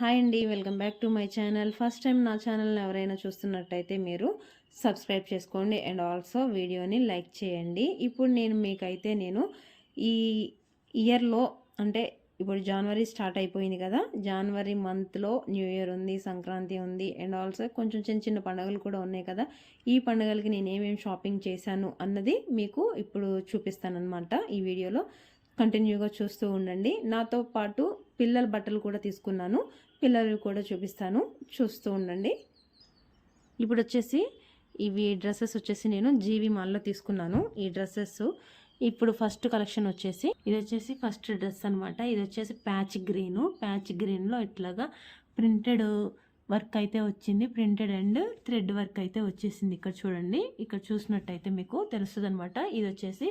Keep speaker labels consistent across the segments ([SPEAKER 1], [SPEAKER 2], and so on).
[SPEAKER 1] Hi అండి, welcome back to my channel. First time నా ఛానల్ని ఎవరైనా చూస్తున్నట్టయితే మీరు సబ్స్క్రైబ్ చేసుకోండి అండ్ ఆల్సో వీడియోని లైక్ చేయండి. ఇప్పుడు నేను ఈ ఇయర్లో అంటే ఇప్పుడు జనవరి స్టార్ట్ అయిపోయింది కదా, జనవరి మంత్లో న్యూ ఇయర్ ఉంది, సంక్రాంతి ఉంది అండ్ ఆల్సో కొంచెం చిన్న చిన్న పండుగలు కూడా ఉన్నాయి కదా. ఈ పండుగలకి నేను ఏమేమి షాపింగ్ చేశాను అన్నది మీకు ఇప్పుడు చూపిస్తానన్నమాట. ఈ వీడియోలో కంటిన్యూగా చూస్తూ ఉండండి. నాతో పాటు పిల్లల బట్టలు కూడా తీసుకున్నాను, పిల్లలు కూడా చూపిస్తాను, చూస్తూ ఉండండి. ఇప్పుడు వచ్చేసి ఇవి డ్రెస్సెస్ వచ్చేసి నేను జీవి మాల్లో తీసుకున్నాను. ఈ డ్రెస్సెస్ ఇప్పుడు ఫస్ట్ కలెక్షన్ వచ్చేసి ఇది వచ్చేసి ఫస్ట్ డ్రెస్ అనమాట. ఇది వచ్చేసి ప్యాచ్ గ్రీన్లో ఇట్లాగా ప్రింటెడ్ వర్క్ అయితే వచ్చింది, ప్రింటెడ్ అండ్ థ్రెడ్ వర్క్ అయితే వచ్చేసింది. ఇక్కడ చూడండి, ఇక్కడ చూసినట్టయితే మీకు తెలుస్తుంది అనమాట. ఇది వచ్చేసి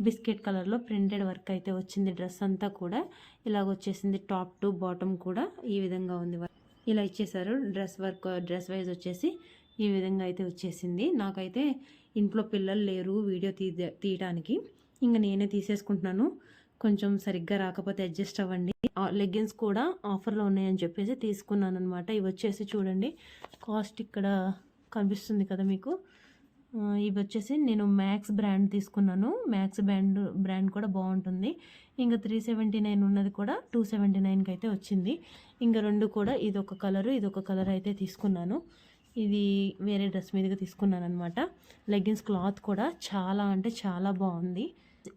[SPEAKER 1] బిస్కెట్ కలర్లో ప్రింటెడ్ వర్క్ అయితే వచ్చింది. డ్రెస్ అంతా కూడా ఇలాగ వచ్చేసింది, టాప్ టు బాటమ్ కూడా ఈ విధంగా ఉంది. ఇలా ఇచ్చేసారు డ్రెస్ వైజ్ వచ్చేసి ఈ విధంగా అయితే వచ్చేసింది. నాకైతే ఇంట్లో పిల్లలు లేరు వీడియో తీయడానికి, ఇంకా నేనే తీసేసుకుంటున్నాను. కొంచెం సరిగ్గా రాకపోతే అడ్జస్ట్ అవ్వండి. లెగ్గిన్స్ కూడా ఆఫర్లో ఉన్నాయని చెప్పేసి తీసుకున్నాను అనమాట. ఇవి వచ్చేసి చూడండి, కాస్ట్ ఇక్కడ కనిపిస్తుంది కదా మీకు. ఇవి వచ్చేసి నేను మ్యాక్స్ బ్రాండ్ తీసుకున్నాను. మ్యాక్స్ బ్రాండ్ కూడా బాగుంటుంది. ఇంకా 379 ఉన్నది కూడా 279కి అయితే వచ్చింది. ఇంకా రెండు కూడా ఇదొక కలర్ అయితే తీసుకున్నాను. ఇది వేరే డ్రెస్ మీదగా తీసుకున్నాను అనమాట. లెగ్గిన్స్ క్లాత్ కూడా చాలా అంటే చాలా బాగుంది.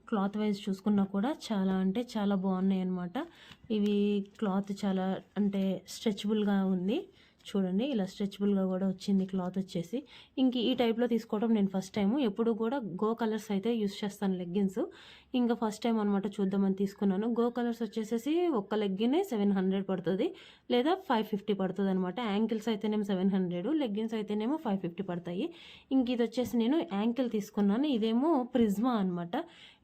[SPEAKER 1] క్లాత్ వైజ్ చూసుకున్నా కూడా చాలా అంటే చాలా బాగున్నాయి అనమాట. ఇవి క్లాత్ చాలా అంటే స్ట్రెచబుల్గా ఉంది. చూడండి, ఇలా స్ట్రెచబుల్గా కూడా వచ్చింది క్లాత్ వచ్చేసి. ఇంక ఈ టైప్లో తీసుకోవడం నేను ఫస్ట్ టైము. ఎప్పుడు కూడా గో కలర్స్ అయితే యూస్ చేస్తాను లెగ్గిన్స్. ఇంకా ఫస్ట్ టైం అనమాట చూద్దామని తీసుకున్నాను. గో కలర్స్ వచ్చేసేసి ఒక్క లెగ్గినే 700 పడుతుంది, లేదా 550 పడుతుంది అనమాట. యాంకిల్స్ అయితేనేమో 700, లెగ్గిన్స్ అయితేనేమో 550 పడతాయి. ఇంక ఇది వచ్చేసి నేను యాంకిల్ తీసుకున్నాను. ఇదేమో ప్రిజ్మా అనమాట.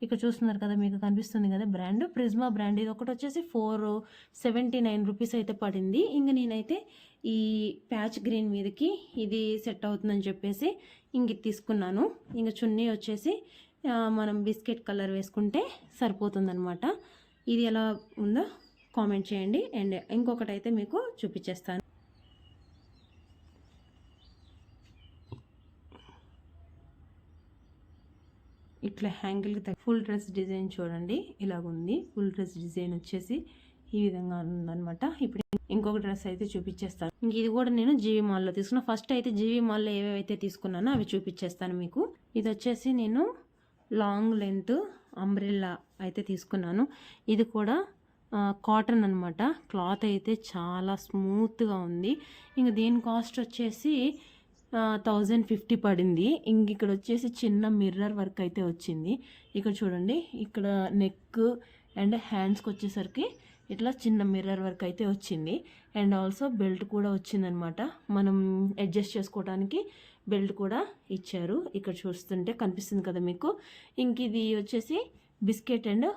[SPEAKER 1] ఇక్కడ చూస్తున్నారు కదా, మీకు కనిపిస్తుంది కదా బ్రాండ్, ప్రిజ్మా బ్రాండ్. ఇది ఒకటి వచ్చేసి 479 రూపీస్ అయితే పడింది. ఇంక నేనైతే ఈ ప్యాచ్ గ్రీన్ మీదకి ఇది సెట్ అవుతుందని చెప్పేసి ఇంక తీసుకున్నాను. ఇంక చున్నీ వచ్చేసి మనం బిస్కెట్ కలర్ వేసుకుంటే సరిపోతుందన్నమాట. ఇది ఎలా ఉందో కామెంట్ చేయండి. అండ్ ఇంకొకటి అయితే మీకు చూపించేస్తాను. ఇట్లా హ్యాంగిల్కి ఫుల్ డ్రెస్ డిజైన్ చూడండి, ఇలాగుంది. ఫుల్ డ్రెస్ డిజైన్ వచ్చేసి ఈ విధంగా ఉందన్నమాట. ఇప్పుడు ఇంకొక డ్రెస్ అయితే చూపించేస్తాను. ఇంక ఇది కూడా నేను జీవి మాల్లో తీసుకున్నా. ఫస్ట్ అయితే జీవి మాల్లో ఏవేవైతే తీసుకున్నానో అవి చూపించేస్తాను మీకు. ఇది వచ్చేసి నేను లాంగ్ లెంత్ అంబ్రెల్లా అయితే తీసుకున్నాను. ఇది కూడా కాటన్ అనమాట. క్లాత్ అయితే చాలా స్మూత్గా ఉంది. ఇంక దీని కాస్ట్ వచ్చేసి 1050 పడింది. ఇంక ఇక్కడ వచ్చేసి చిన్న మిర్రర్ వర్క్ అయితే వచ్చింది. ఇక్కడ చూడండి, ఇక్కడ నెక్ అండ్ హ్యాండ్స్కి వచ్చేసరికి ఇట్లా చిన్న మిర్రర్ వర్క్ అయితే వచ్చింది. అండ్ ఆల్సో బెల్ట్ కూడా వచ్చిందనమాట. మనం అడ్జస్ట్ చేసుకోవడానికి బెల్ట్ కూడా ఇచ్చారు. ఇక్కడ చూస్తుంటే కనిపిస్తుంది కదా మీకు. ఇంక ఇది వచ్చేసి బిస్కెట్ అండ్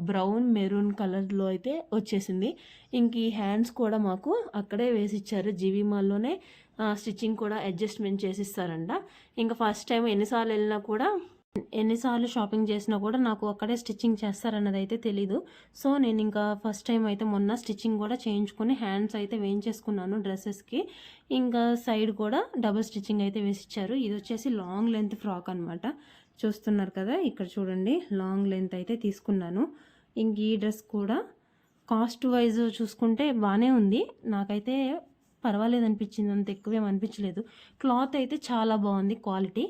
[SPEAKER 1] బ్రౌన్ మెరూన్ కలర్లో అయితే వచ్చేసింది. ఇంక ఈ హ్యాండ్స్ కూడా మాకు అక్కడే వేసి ఇచ్చారు. జీవి మాల్లోనే స్టిచ్చింగ్ కూడా అడ్జస్ట్మెంట్ చేసిస్తారంట. ఇంకా ఫస్ట్ టైం ఎన్నిసార్లు షాపింగ్ చేసినా కూడా నాకు అక్కడే స్టిచ్చింగ్ చేస్తారన్నది అయితే తెలీదు. సో నేను ఇంకా ఫస్ట్ టైం అయితే మొన్న స్టిచ్చింగ్ కూడా చేయించుకొని హ్యాండ్స్ అయితే వేయించేసుకున్నాను డ్రెస్సెస్కి. ఇంకా సైడ్ కూడా డబుల్ స్టిచ్చింగ్ అయితే వేసిచ్చారు. ఇది వచ్చేసి లాంగ్ లెంత్ ఫ్రాక్ అనమాట. చూస్తున్నారు కదా, ఇక్కడ చూడండి, లాంగ్ లెంత్ అయితే తీసుకున్నాను. ఇంక ఈ డ్రెస్ కూడా కాస్ట్ వైజ్ చూసుకుంటే బాగానే ఉంది. నాకైతే పర్వాలేదు అనిపించింది, అంత ఎక్కువేం అనిపించలేదు. క్లాత్ అయితే చాలా బాగుంది, క్వాలిటీ.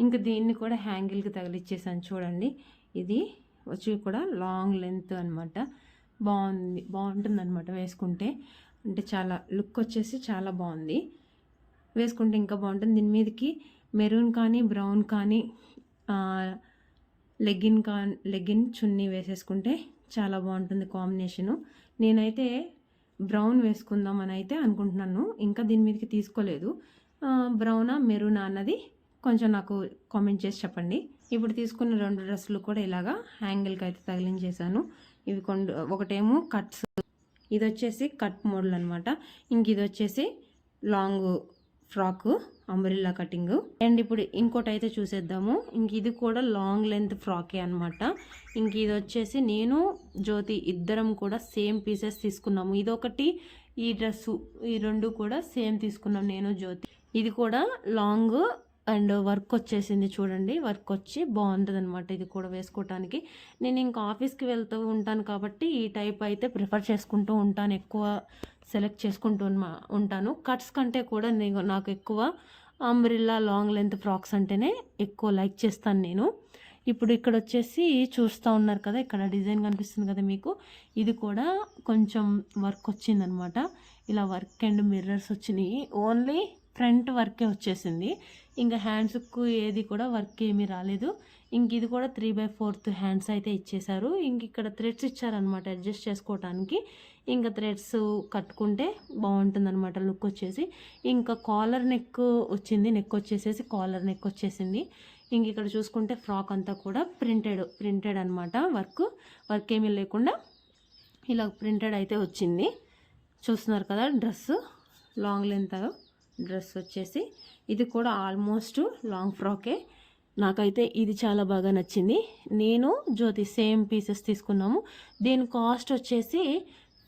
[SPEAKER 1] ఇంకా దీన్ని కూడా హ్యాంగిల్కి తగిలిచ్చేసాను చూడండి. ఇది వచ్చి కూడా లాంగ్ లెంత్ అనమాట. బాగుంటుంది అనమాట వేసుకుంటే. అంటే చాలా లుక్ వచ్చేసి చాలా బాగుంది, వేసుకుంటే ఇంకా బాగుంటుంది. దీని మీదకి మెరూన్ కానీ బ్రౌన్ కానీ లెగ్గిన్ చున్నీ వేసేసుకుంటే చాలా బాగుంటుంది కాంబినేషను. నేనైతే బ్రౌన్ వేసుకుందామని అయితే అనుకుంటున్నాను. ఇంకా దీని మీదకి తీసుకోలేదు. బ్రౌనా మెరూనా అన్నది కొంచెం నాకు కామెంట్ చేసి చెప్పండి. ఇప్పుడు తీసుకున్న రెండు డ్రెస్సులు కూడా ఇలాగా హ్యాంగిల్కి అయితే తగిలించేసాను. ఇవి ఒకటేమో కట్స్, ఇది వచ్చేసి కట్ మోడల్ అనమాట. ఇంక ఇది వచ్చేసి long frock umbrella cutting. And ఇప్పుడు ఇంకోటి అయితే చూసేద్దాము. ఇంక ఇది కూడా లాంగ్ లెంత్ ఫ్రాకే అనమాట. ఇంక ఇది వచ్చేసి నేను జ్యోతి ఇద్దరం కూడా సేమ్ పీసెస్ తీసుకున్నాము. ఇదొకటి ఈ డ్రెస్సు, ఈ రెండు కూడా సేమ్ తీసుకున్నాం నేను జ్యోతి. ఇది కూడా లాంగ్ అండ్ వర్క్ వచ్చేసింది చూడండి, వర్క్ వచ్చి బాగుంటుంది అనమాట. ఇది కూడా వేసుకోవటానికి నేను ఇంకా ఆఫీస్కి వెళ్తూ ఉంటాను కాబట్టి ఈ టైప్ అయితే ప్రిఫర్ చేసుకుంటూ ఉంటాను, ఎక్కువ సెలెక్ట్ చేసుకుంటూ ఉంటాను. కట్స్ కంటే కూడా నాకు ఎక్కువ అంబ్రిల్లా లాంగ్ లెంత్ ఫ్రాక్స్ అంటేనే ఎక్కువ లైక్ చేస్తాను నేను. ఇప్పుడు ఇక్కడ వచ్చేసి చూస్తూ ఉన్నారు కదా, ఇక్కడ డిజైన్ కనిపిస్తుంది కదా మీకు, ఇది కూడా కొంచెం వర్క్ వచ్చిందనమాట. ఇలా వర్క్ అండ్ మిర్రర్స్ వచ్చినాయి, ఓన్లీ ఫ్రంట్ వర్కే వచ్చేసింది, ఇంకా హ్యాండ్స్కు ఏది కూడా వర్క్ ఏమీ రాలేదు. ఇంక ఇది కూడా 3/4 హ్యాండ్స్ అయితే ఇచ్చేసారు. ఇంక ఇక్కడ థ్రెడ్స్ ఇచ్చారనమాట అడ్జస్ట్ చేసుకోవటానికి. ఇంకా థ్రెడ్స్ కట్టుకుంటే బాగుంటుంది అనమాట లుక్ వచ్చేసి. ఇంకా కాలర్ నెక్ వచ్చింది, నెక్ వచ్చేసేసి కాలర్ నెక్ వచ్చేసింది. ఇంక ఇక్కడ చూసుకుంటే ఫ్రాక్ అంతా కూడా ప్రింటెడ్ అనమాట, వర్క్ ఏమీ లేకుండా ఇలా ప్రింటెడ్ అయితే వచ్చింది. చూస్తున్నారు కదా డ్రెస్, లాంగ్ లెంత్ డ్రెస్ వచ్చేసి ఇది కూడా ఆల్మోస్ట్ లాంగ్ ఫ్రాకే. నాకైతే ఇది చాలా బాగా నచ్చింది. నేను జ్యోతి సేమ్ పీసెస్ తీసుకున్నాము. దీని కాస్ట్ వచ్చేసి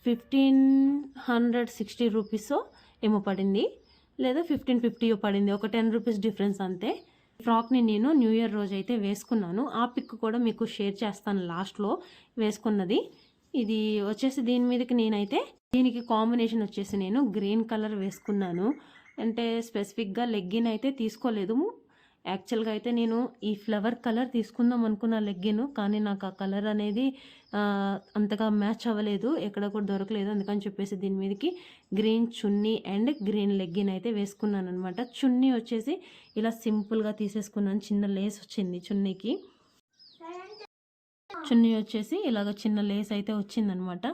[SPEAKER 1] 1560 రూపీసో ఏమో పడింది, లేదా 1550 పడింది, ఒక 10 రూపీస్ డిఫరెన్స్ అంతే. ఫ్రాక్ని నేను న్యూ ఇయర్ రోజు అయితే వేసుకున్నాను, ఆ పిక్ కూడా మీకు షేర్ చేస్తాను లాస్ట్లో వేసుకున్నది. ఇది వచ్చేసి దీని మీదకి నేనైతే దీనికి కాంబినేషన్ వచ్చేసి నేను గ్రీన్ కలర్ వేసుకున్నాను. అంటే స్పెసిఫిక్గా లెగ్గిన్ అయితే తీసుకోలేదు, యాక్చువల్గా అయితే నేను ఈ ఫ్లవర్ కలర్ తీసుకుందాం అనుకున్న లెగ్గిన్, కానీ నాకు ఆ కలర్ అనేది అంతగా మ్యాచ్ అవ్వలేదు, ఎక్కడ కూడా దొరకలేదు. అందుకని చెప్పేసి దీని మీదకి green chunni and green legging అయితే వేసుకున్నాను అనమాట. చున్నీ వచ్చేసి ఇలా సింపుల్గా తీసేసుకున్నాను, చిన్న లేస్ వచ్చింది చున్నీకి. చున్నీ వచ్చేసి ఇలాగ చిన్న లేస్ అయితే వచ్చిందనమాట.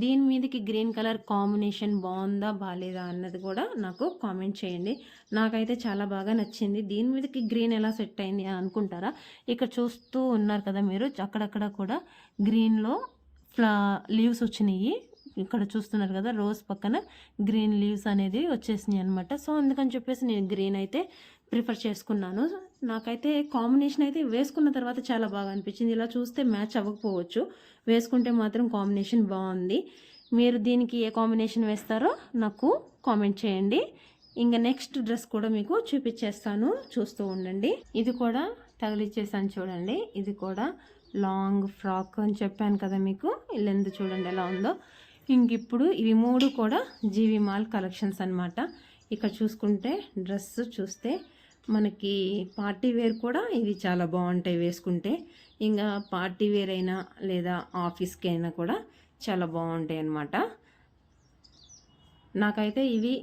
[SPEAKER 1] దీని మీదకి గ్రీన్ కలర్ కాంబినేషన్ బాగుందా బాగాలేదా అన్నది కూడా నాకు కామెంట్ చేయండి. నాకైతే చాలా బాగా నచ్చింది. దీని మీదకి గ్రీన్ ఎలా సెట్ అయింది అని అనుకుంటారా, ఇక్కడ చూస్తూ ఉన్నారు కదా మీరు, అక్కడక్కడ కూడా గ్రీన్లో లీవ్స్ వచ్చినాయి. ఇక్కడ చూస్తున్నారు కదా రోజ్ పక్కన గ్రీన్ లీవ్స్ అనేది వచ్చేసినాయి అనమాట. సో అందుకని చెప్పేసి నేను గ్రీన్ అయితే ప్రిఫర్ చేసుకున్నాను. నాకైతే కాంబినేషన్ అయితే వేసుకున్న తర్వాత చాలా బాగా అనిపించింది. ఇలా చూస్తే మ్యాచ్ అవ్వకపోవచ్చు, వేసుకుంటే మాత్రం కాంబినేషన్ బాగుంది. మీరు దీనికి ఏ కాంబినేషన్ వేస్తారో నాకు కామెంట్ చేయండి. ఇంకా నెక్స్ట్ డ్రెస్ కూడా మీకు చూపించేస్తాను, చూస్తూ ఉండండి. ఇది కూడా తగిలిచ్చేసాను చూడండి, ఇది కూడా లాంగ్ ఫ్రాక్ అని చెప్పాను కదా మీకు, లెంత్ చూడండి ఎలా ఉందో. ఇంక ఇప్పుడు ఇవి మూడు కూడా జీవి మాల్ కలెక్షన్స్ అనమాట. ఇక్కడ చూసుకుంటే డ్రెస్ చూస్తే మనకి పార్టీ వేర్ కూడా ఇవి చాలా బాగుంటాయి వేసుకుంటే. ఇంకా పార్టీ వేర్ అయినా లేదా ఆఫీస్కి అయినా కూడా చాలా బాగుంటాయి అన్నమాట. నాకైతే ఇవి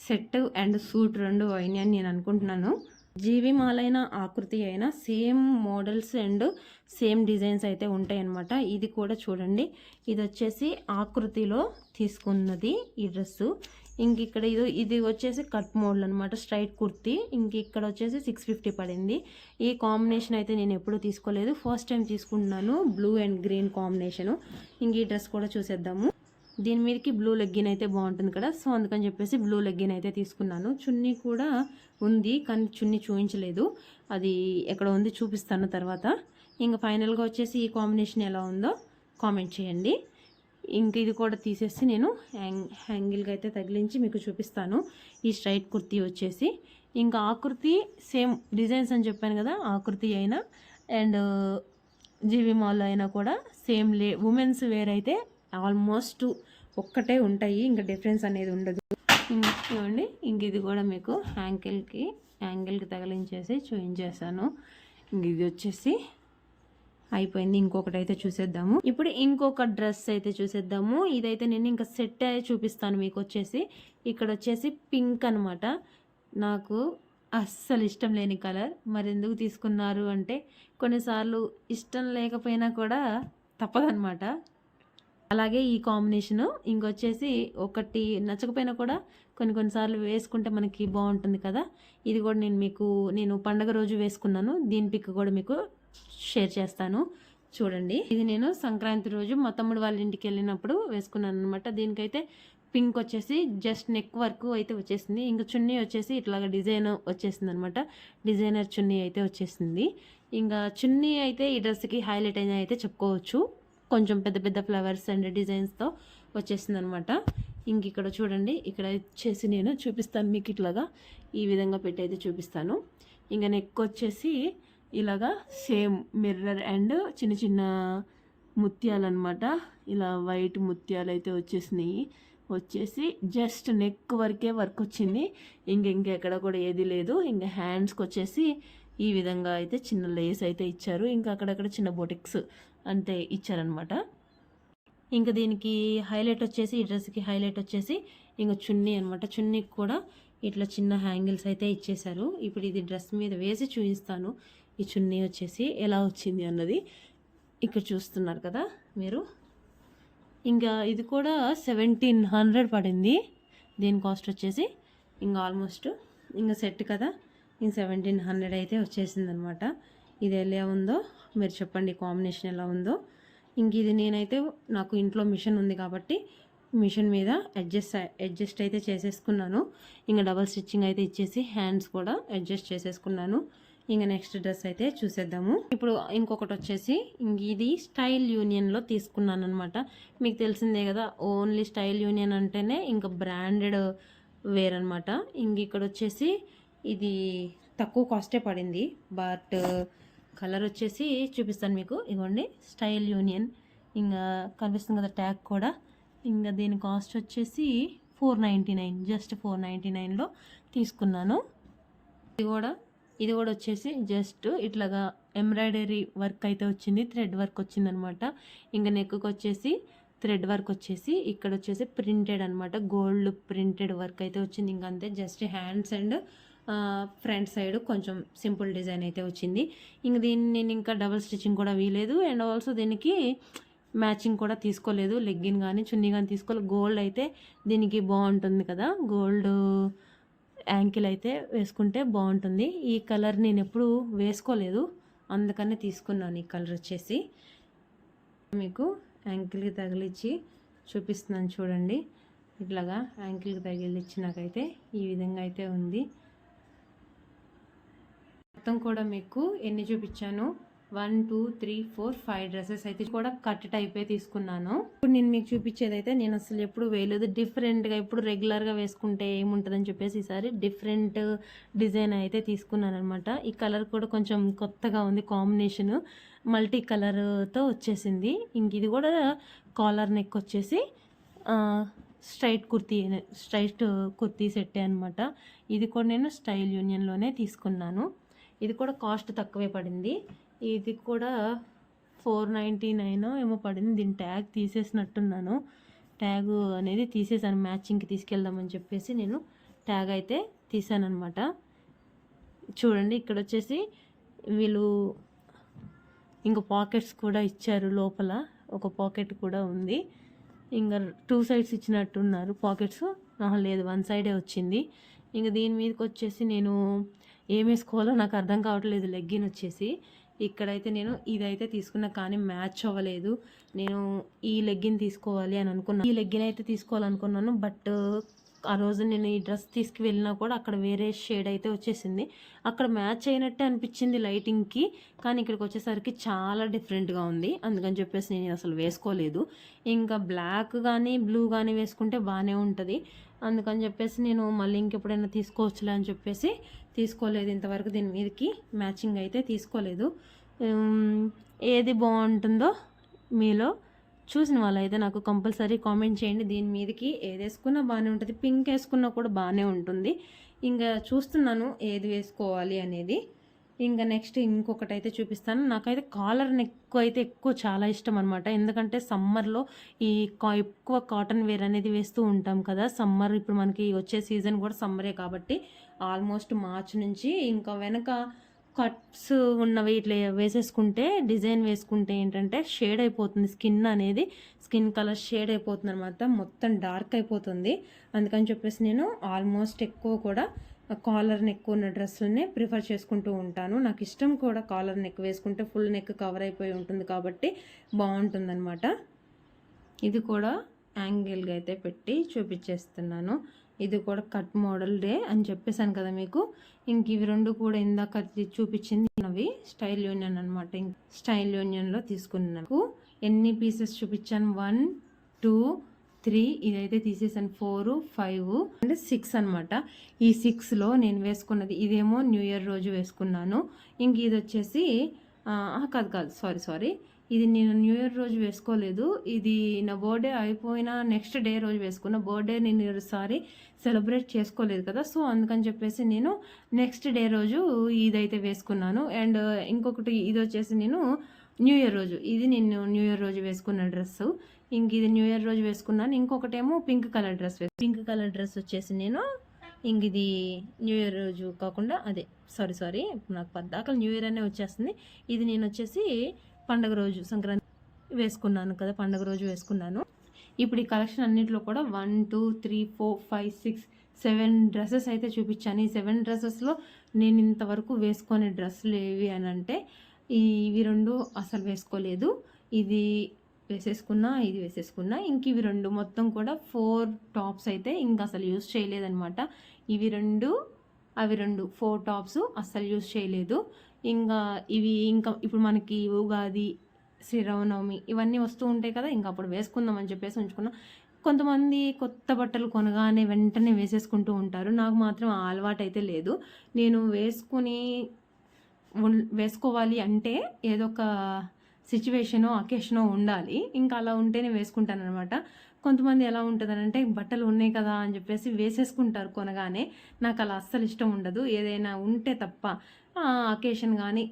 [SPEAKER 1] సెట్ అండ్ సూట్ రెండు అయినాయని నేను అనుకుంటున్నాను. జీవి మాల్ అయినా ఆకృతి అయినా same models and same designs అయితే ఉంటాయి అన్నమాట. ఇది కూడా చూడండి, ఇది వచ్చేసి ఆకృతిలో తీసుకున్నది ఈ డ్రెస్సు. ఇంక ఇక్కడ ఇది వచ్చేసి కట్ మోడల్ అనమాట, స్ట్రైట్ కుర్తీ. ఇంక ఇక్కడ వచ్చేసి 650 పడింది. ఈ కాంబినేషన్ అయితే నేను ఎప్పుడూ తీసుకోలేదు, ఫస్ట్ టైం తీసుకుంటున్నాను, బ్లూ అండ్ గ్రీన్ కాంబినేషను. ఇంక ఈ డ్రెస్ కూడా చూసేద్దాము. దీని మీదకి బ్లూ లెగ్గిన్ అయితే బాగుంటుంది కదా, సో అందుకని చెప్పేసి బ్లూ లెగ్గిన్ అయితే తీసుకున్నాను. చున్నీ కూడా ఉంది కానీ చున్నీ చూపించలేదు, అది ఎక్కడ ఉంది చూపిస్తాను తర్వాత. ఇంకా ఫైనల్గా వచ్చేసి ఈ కాంబినేషన్ ఎలా ఉందో కామెంట్ చేయండి. ఇంక ఇది కూడా తీసేసి నేను హ్యాంగిల్గా అయితే తగిలించి మీకు చూపిస్తాను. ఈ స్ట్రైట్ కుర్తీ వచ్చేసి ఇంకా ఆకృతి సేమ్ డిజైన్స్ అని చెప్పాను కదా, ఆకృతి అయినా అండ్ జీవి మాల్ అయినా కూడా సేమ్ ఉమెన్స్ వేర్ అయితే ఆల్మోస్ట్ ఒక్కటే ఉంటాయి, ఇంకా డిఫరెన్స్ అనేది ఉండదు. చూడండి, ఇంక ఇది కూడా మీకు హ్యాంగిల్కి తగిలించేసి చూపించేసాను. ఇంక ఇది వచ్చేసి అయిపోయింది. ఇంకొకటి అయితే చూసేద్దాము. ఇప్పుడు ఇంకొక డ్రెస్ అయితే చూసేద్దాము. ఇదైతే నేను ఇంకా సెట్ అయ్యి చూపిస్తాను మీకు. వచ్చేసి ఇక్కడ వచ్చేసి పింక్ అనమాట. నాకు అస్సలు ఇష్టం లేని కలర్, మరి ఎందుకు తీసుకున్నారు అంటే కొన్నిసార్లు ఇష్టం లేకపోయినా కూడా తప్పదనమాట. అలాగే ఈ కాంబినేషను ఇంకొచ్చేసి ఒకటి నచ్చకపోయినా కూడా కొన్నిసార్లు వేసుకుంటే మనకి బాగుంటుంది కదా. ఇది కూడా నేను పండగ రోజు వేసుకున్నాను, దీని పిక్ కూడా మీకు షేర్ చేస్తాను చూడండి. ఇది నేను సంక్రాంతి రోజు మా తమ్ముడు వాళ్ళ ఇంటికి వెళ్ళినప్పుడు వేసుకున్నాను అనమాట. దీనికైతే పింక్ వచ్చేసి జస్ట్ నెక్ వర్క్ అయితే వచ్చేసింది. ఇంకా చున్నీ వచ్చేసి ఇట్లాగా డిజైన్ వచ్చేసింది అనమాట, డిజైనర్ చున్నీ అయితే వచ్చేసింది. ఇంకా చున్నీ అయితే ఈ డ్రెస్కి హైలైట్ అయినా అయితే చెప్పుకోవచ్చు, కొంచెం పెద్ద పెద్ద ఫ్లవర్స్ అండ్ డిజైన్స్తో వచ్చేసింది అనమాట. ఇంక ఇక్కడ చూడండి, ఇక్కడ వచ్చేసి నేను చూపిస్తాను మీకు, ఇట్లాగా ఈ విధంగా పెట్టి అయితే చూపిస్తాను. ఇంకా నెక్ వచ్చేసి ఇలాగా సేమ్ మిర్రర్ అండ్ చిన్న చిన్న ముత్యాలు అనమాట. ఇలా వైట్ ముత్యాలు అయితే వచ్చేసి జస్ట్ నెక్ వరకే వర్క్ వచ్చింది. ఇంకెక్కడ కూడా ఏది లేదు. ఇంకా హ్యాండ్స్కి వచ్చేసి ఈ విధంగా అయితే చిన్న లేస్ అయితే ఇచ్చారు. ఇంకా అక్కడక్కడ చిన్న బొటిక్స్ అంతే ఇచ్చారనమాట. ఇంకా దీనికి హైలైట్ వచ్చేసి, ఈ డ్రెస్కి హైలైట్ వచ్చేసి ఇంకా చున్నీ అనమాట. చున్నీకి కూడా ఇట్లా చిన్న హ్యాంగిల్స్ అయితే ఇచ్చేశారు. ఇప్పుడు ఇది డ్రెస్ మీద వేసి చూపిస్తాను ఈ చున్నీ వచ్చేసి ఎలా వచ్చింది అన్నది. ఇక్కడ చూస్తున్నారు కదా మీరు. ఇంకా ఇది కూడా 1700 పడింది. దీని కాస్ట్ వచ్చేసి ఇంకా ఆల్మోస్ట్ ఇంకా సెట్ కదా, ఇంక 1700 అయితే వచ్చేసింది అనమాట. ఇది ఎలా ఉందో మీరు చెప్పండి, కాంబినేషన్ ఎలా ఉందో. ఇంక ఇది నేనైతే నాకు ఇంట్లో మిషన్ ఉంది కాబట్టి మిషన్ మీద అడ్జస్ట్ అయితే చేసేసుకున్నాను. ఇంకా డబల్ స్టిచ్చింగ్ అయితే ఇచ్చేసి హ్యాండ్స్ కూడా అడ్జస్ట్ చేసేసుకున్నాను. ఇంకా నెక్స్ట్ డ్రెస్ అయితే చూసేద్దాము. ఇప్పుడు ఇంకొకటి వచ్చేసి ఇంక ఇది స్టైల్ యూనియన్లో తీసుకున్నాను అనమాట. మీకు తెలిసిందే కదా, ఓన్లీ స్టైల్ యూనియన్ అంటేనే ఇంకా బ్రాండెడ్ వేర్ అనమాట. ఇంక ఇక్కడ వచ్చేసి ఇది తక్కువ కాస్టే పడింది, బట్ కలర్ వచ్చేసి చూపిస్తాను మీకు. ఇగోండి స్టైల్ యూనియన్, ఇంకా కనిపిస్తుంది కదా ట్యాగ్ కూడా. ఇంకా దీని కాస్ట్ వచ్చేసి 499, జస్ట్ 499లో తీసుకున్నాను. ఇది కూడా వచ్చేసి జస్ట్ ఇట్లాగా ఎంబ్రాయిడరీ వర్క్ అయితే వచ్చింది, థ్రెడ్ వర్క్ వచ్చిందనమాట. ఇంకా నెక్కి వచ్చేసి థ్రెడ్ వర్క్ వచ్చేసి ఇక్కడ వచ్చేసి ప్రింటెడ్ అనమాట, గోల్డ్ ప్రింటెడ్ వర్క్ అయితే వచ్చింది. ఇంకా అంతే, just hands and front side కొంచెం సింపుల్ డిజైన్ అయితే వచ్చింది. ఇంక దీన్ని నేను ఇంకా డబుల్ స్టిచ్చింగ్ కూడా వీలేదు, అండ్ ఆల్సో దీనికి మ్యాచింగ్ కూడా తీసుకోలేదు. లెగ్గిన్ కానీ చున్నీ కానీ తీసుకోలేదు. గోల్డ్ అయితే దీనికి బాగుంటుంది కదా, గోల్డ్ యాంకిల్ అయితే వేసుకుంటే బాగుంటుంది. ఈ కలర్ నేను ఎప్పుడు వేసుకోలేదు, అందుకనే తీసుకున్నాను ఈ కలర్ వచ్చేసి. మీకు యాంకిల్కి తగిలిచ్చి చూపిస్తున్నాను చూడండి. ఇట్లాగా యాంకిల్కి తగిలిచ్చి నాకైతే ఈ విధంగా అయితే ఉంది. మొత్తం కూడా మీకు ఎన్ని చూపించాను, 1 2 3 4 5 డ్రెస్సెస్ అయితే కూడా కట్ టైపే తీసుకున్నాను. ఇప్పుడు నేను మీకు చూపించేది అయితే నేను అసలు ఎప్పుడు వేయలేదు, డిఫరెంట్గా. ఇప్పుడు రెగ్యులర్గా వేసుకుంటే ఏముంటుందని చెప్పేసి ఈసారి డిఫరెంట్ డిజైన్ అయితే తీసుకున్నాను అనమాట. ఈ కలర్ కూడా కొంచెం కొత్తగా ఉంది, కాంబినేషన్ మల్టీ కలర్తో వచ్చేసింది. ఇంక ఇది కూడా కాలర్ నెక్ వచ్చేసి స్ట్రైట్ కుర్తీ సెట్టే అనమాట. ఇది కూడా నేను స్టైల్ యూనియన్లోనే తీసుకున్నాను. ఇది కూడా కాస్ట్ తక్కువే పడింది. ఇది కూడా 499 ఏమో పడింది. దీని ట్యాగ్ తీసేసినట్టున్నాను, ట్యాగ్ అనేది తీసేసాను. మ్యాచింగ్కి తీసుకెళ్దామని చెప్పేసి నేను ట్యాగ్ అయితే తీసాను అనమాట. చూడండి ఇక్కడ వచ్చేసి వీళ్ళు ఇంకా పాకెట్స్ కూడా ఇచ్చారు, లోపల ఒక పాకెట్ కూడా ఉంది. ఇంకా 2 సైడ్స్ ఇచ్చినట్టున్నారు పాకెట్స్, లేదు 1 సైడే వచ్చింది. ఇంకా దీని మీదకి వచ్చేసి నేను ఏం వేసుకోవాలో నాకు అర్థం కావట్లేదు. లెగ్గిన్ వచ్చేసి ఇక్కడైతే నేను ఇదైతే తీసుకున్నా కానీ మ్యాచ్ అవ్వలేదు. నేను ఈ లెగ్గిన్ తీసుకోవాలి అని అనుకున్నాను, ఈ లెగ్గిన్ అయితే తీసుకోవాలనుకున్నాను. బట్ ఆ రోజు నేను ఈ డ్రెస్ తీసుకువెళ్ళినా కూడా అక్కడ వేరే షేడ్ అయితే వచ్చేసింది. అక్కడ మ్యాచ్ అయినట్టే అనిపించింది లైటింగ్కి, కానీ ఇక్కడికి వచ్చేసరికి చాలా డిఫరెంట్గా ఉంది. అందుకని చెప్పేసి నేను అసలు వేసుకోలేదు. ఇంకా బ్లాక్ కానీ బ్లూ కానీ వేసుకుంటే బాగానే ఉంటుంది. అందుకని చెప్పేసి నేను మళ్ళీ ఇంకెప్పుడైనా తీసుకోవచ్చులే అని చెప్పేసి తీసుకోలేదు. ఇంతవరకు దీని మీదకి మ్యాచింగ్ అయితే తీసుకోలేదు. ఏది బాగుంటుందో మీలో చూసిన వాళ్ళైతే నాకు కంపల్సరీ కామెంట్ చేయండి. దీని మీదకి ఏది వేసుకున్నా బాగానే ఉంటుంది, పింక్ వేసుకున్నా కూడా బాగానే ఉంటుంది. ఇంకా చూస్తున్నాను ఏది వేసుకోవాలి అనేది. ఇంకా నెక్స్ట్ ఇంకొకటి అయితే చూపిస్తాను. నాకైతే కాలర్ నెక్ అయితే చాలా ఇష్టం అనమాట. ఎందుకంటే సమ్మర్లో ఎక్కువ కాటన్ వేర్ అనేది వేస్తూ ఉంటాం కదా. సమ్మర్ ఇప్పుడు మనకి వచ్చే సీజన్ కూడా సమ్మరే కాబట్టి ఆల్మోస్ట్ మార్చ్ నుంచి ఇంకా వెనక కట్స్ ఉన్నవి ఇట్లా వేసేసుకుంటే, డిజైన్ వేసుకుంటే ఏంటంటే షేడ్ అయిపోతుంది, స్కిన్ కలర్ షేడ్ అయిపోతుంది అనమాట, మొత్తం డార్క్ అయిపోతుంది. అందుకని చెప్పేసి నేను ఆల్మోస్ట్ ఎక్కువ కూడా కాలర్ నెక్ ఉన్న డ్రెస్సులనే ప్రిఫర్ చేసుకుంటూ ఉంటాను. నాకు ఇష్టం కూడా కాలర్ నెక్ వేసుకుంటే ఫుల్ నెక్ కవర్ అయిపోయి ఉంటుంది కాబట్టి బాగుంటుందన్నమాట. ఇది కూడా యాంగిల్గా అయితే పెట్టి చూపించేస్తున్నాను. ఇది కూడా కట్ మోడల్ డే అని చెప్పేసాను కదా మీకు. ఇంక ఇవి రెండు కూడా ఇందాక చూపించింది అవి స్టైల్ యూనియన్ అనమాట. స్టైల్ యూనియన్లో తీసుకున్నాను. ఎన్ని పీసెస్ చూపించాను, 1 2 3, ఇదైతే తీసేసాను 4, 5 అండ్ 6 అనమాట. ఈ 6లో నేను వేసుకున్నది ఇదేమో న్యూ ఇయర్ రోజు వేసుకున్నాను. ఇంక ఇది వచ్చేసి కాదు సారీ, ఇది నేను న్యూ ఇయర్ రోజు వేసుకోలేదు. ఇది నా బర్త్డే అయిపోయిన నెక్స్ట్ డే రోజు వేసుకున్న. బర్త్డే నేను ఈసారి సెలబ్రేట్ చేసుకోలేదు కదా, సో అందుకని చెప్పేసి నేను నెక్స్ట్ డే రోజు ఇదైతే వేసుకున్నాను. అండ్ ఇంకొకటి ఇది వచ్చేసి నేను న్యూ ఇయర్ రోజు, ఇది నేను న్యూ ఇయర్ రోజు వేసుకున్న డ్రెస్సు. ఇంక ఇది న్యూ ఇయర్ రోజు వేసుకున్నాను. ఇంకొకటేమో పింక్ కలర్ డ్రెస్ వచ్చేసి నేను ఇంక ఇది న్యూ ఇయర్ రోజు కాకుండా అదే సారీ నాకు పద్దాక న్యూ ఇయర్ అనే వచ్చేస్తుంది. ఇది నేను వచ్చేసి పండగ రోజు సంక్రాంతి వేసుకున్నాను కదా, పండగ రోజు వేసుకున్నాను. ఇప్పుడు ఈ కలెక్షన్ అన్నింటిలో కూడా 1, 2, 3, 4, 5, 6, 7 డ్రెస్సెస్ అయితే చూపించాను. ఈ 7 డ్రెస్సెస్లో నేను ఇంతవరకు వేసుకునే డ్రెస్సులు ఏవి అని అంటే ఇవి 2 అసలు వేసుకోలేదు. ఇది వేసేసుకున్నా, ఇది వేసేసుకున్నా. ఇంక ఇవి 2 మొత్తం కూడా 4 టాప్స్ అయితే ఇంకా అసలు యూజ్ చేయలేదన్నమాట. ఇవి 2 అవి 2 4 టాప్స్ అస్సలు యూజ్ చేయలేదు. ఇంకా ఇప్పుడు మనకి ఉగాది, శ్రీరామనవమి ఇవన్నీ వస్తూ ఉంటాయి కదా, ఇంకా అప్పుడు వేసుకుందామని చెప్పేసి ఉంచుకున్నాం. కొంతమంది కొత్త బట్టలు కొనగానే వెంటనే వేసేసుకుంటూ ఉంటారు. నాకు మాత్రం ఆ అలవాటు అయితే లేదు. నేను వేసుకోవాలి అంటే ఏదో ఒక సిచ్యువేషనో అకేషనో ఉండాలి, ఇంకా అలా ఉంటేనే వేసుకుంటాను అనమాట. కొంతమంది ఎలా ఉంటుందనంటే బట్టలు ఉన్నాయి కదా అని చెప్పేసి వేసేసుకుంటారు కొనగానే. నాకు అలా అస్సలు ఇష్టం ఉండదు. ఏదైనా ఉంటే తప్ప అకేషన్ కానీ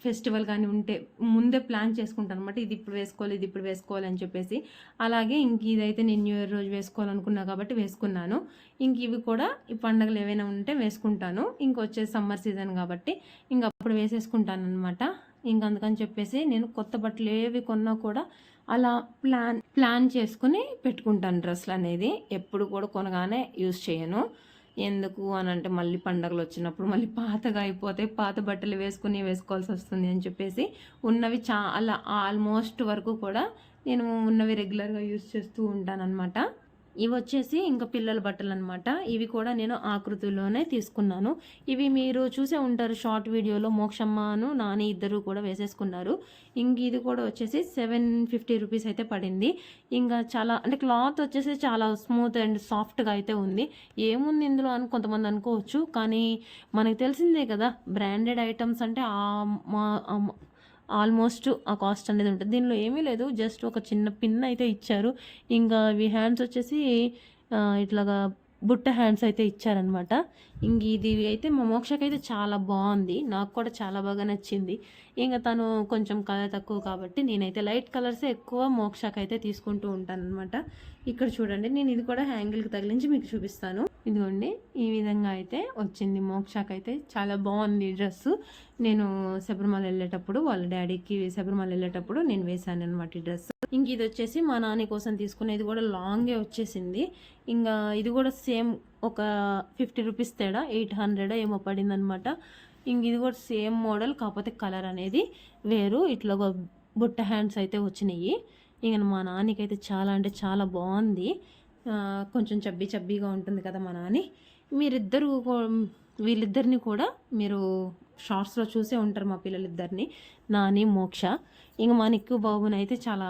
[SPEAKER 1] ఫెస్టివల్ కానీ ఉంటే ముందే ప్లాన్ చేసుకుంటాను అనమాట. ఇది ఇప్పుడు వేసుకోవాలి అని చెప్పేసి. అలాగే ఇంక ఇదైతే నేను న్యూ ఇయర్ రోజు వేసుకోవాలనుకున్నా కాబట్టి వేసుకున్నాను. ఇంక ఇవి కూడా ఈ పండుగలు ఏవైనా ఉంటే వేసుకుంటాను. ఇంకొచ్చేసి సమ్మర్ సీజన్ కాబట్టి ఇంక అప్పుడు వేసేసుకుంటాను అనమాట. ఇంక అందుకని చెప్పేసి నేను కొత్త బట్టలు ఏవి కొన్నా కూడా అలా ప్లాన్ చేసుకుని పెట్టుకుంటాను డ్రెస్సులు అనేది. ఎప్పుడు కూడా కొనగానే యూజ్ చేయను. ఎందుకు అని అంటే మళ్ళీ పండగలు వచ్చినప్పుడు మళ్ళీ పాతగా అయిపోతాయి, పాత బట్టలు వేసుకోవాల్సి వస్తుంది అని చెప్పేసి ఉన్నవి చాలా ఆల్మోస్ట్ వరకు కూడా నేను ఉన్నవి రెగ్యులర్గా యూజ్ చేస్తూ ఉంటాను అనమాట. ఇవి వచ్చేసి ఇంకా పిల్లల బట్టలు అనమాట. ఇవి కూడా నేను ఆకృతిలోనే తీసుకున్నాను. ఇవి మీరు చూసే ఉంటారు షార్ట్ వీడియోలో, మోక్షమ్మను నాని ఇద్దరు కూడా వేసేసుకున్నారు. ఇంక ఇది కూడా వచ్చేసి 750 రూపీస్ అయితే పడింది. ఇంకా చాలా అంటే క్లాత్ వచ్చేసి చాలా స్మూత్ అండ్ సాఫ్ట్గా అయితే ఉంది. ఏముంది ఇందులో అని కొంతమంది అనుకోవచ్చు, కానీ మనకు తెలిసిందే కదా బ్రాండెడ్ ఐటమ్స్ అంటే ఆల్మోస్ట్ ఆ కాస్ట్ అనేది ఉంటుంది. దీనిలో ఏమీ లేదు, జస్ట్ ఒక చిన్న పిన్ అయితే ఇచ్చారు. ఇంకా ఇవి హ్యాండ్స్ వచ్చేసి ఇట్లాగా బుట్ట హ్యాండ్స్ అయితే ఇచ్చారనమాట. ఇంక ఇది అయితే మా మోక్షకి అయితే చాలా బాగుంది, నాకు కూడా చాలా బాగా నచ్చింది. ఇంకా తను కొంచెం కలర్ తక్కువ కాబట్టి నేనైతే లైట్ కలర్సే ఎక్కువ మోక్షకి అయితే తీసుకుంటూ ఉంటాను అనమాట. ఇక్కడ చూడండి, నేను ఇది కూడా హ్యాంగిల్కి తగిలించి మీకు చూపిస్తాను. ఇదిగోండి, ఈ విధంగా అయితే వచ్చింది. మోక్షకి అయితే చాలా బాగుంది డ్రెస్సు. నేను శబరిమల వెళ్ళేటప్పుడు వాళ్ళ డాడీకి శబరిమల వెళ్ళేటప్పుడు నేను వేశాను అనమాట ఈ డ్రెస్. ఇంక ఇది వచ్చేసి మా నాన్న కోసం తీసుకునేది కూడా లాంగే వచ్చేసింది. ఇంకా ఇది కూడా సేమ్ ఒక 50 రూపీస్ తేడా 800 ఏమో పడింది అనమాట. ఇంక ఇది కూడా సేమ్ మోడల్, కాకపోతే కలర్ అనేది వేరు. ఇట్లా బుట్ట హ్యాండ్స్ అయితే వచ్చినాయి. ఇంక మా నాన్నకైతే చాలా అంటే చాలా బాగుంది. కొంచెం చబ్బీగా ఉంటుంది కదా మా నాని. వీళ్ళిద్దరిని కూడా మీరు షార్ట్స్లో చూసే ఉంటారు, మా పిల్లలిద్దరిని, నాని మోక్ష. ఇంక మా నిక్కు బాబుని అయితే చాలా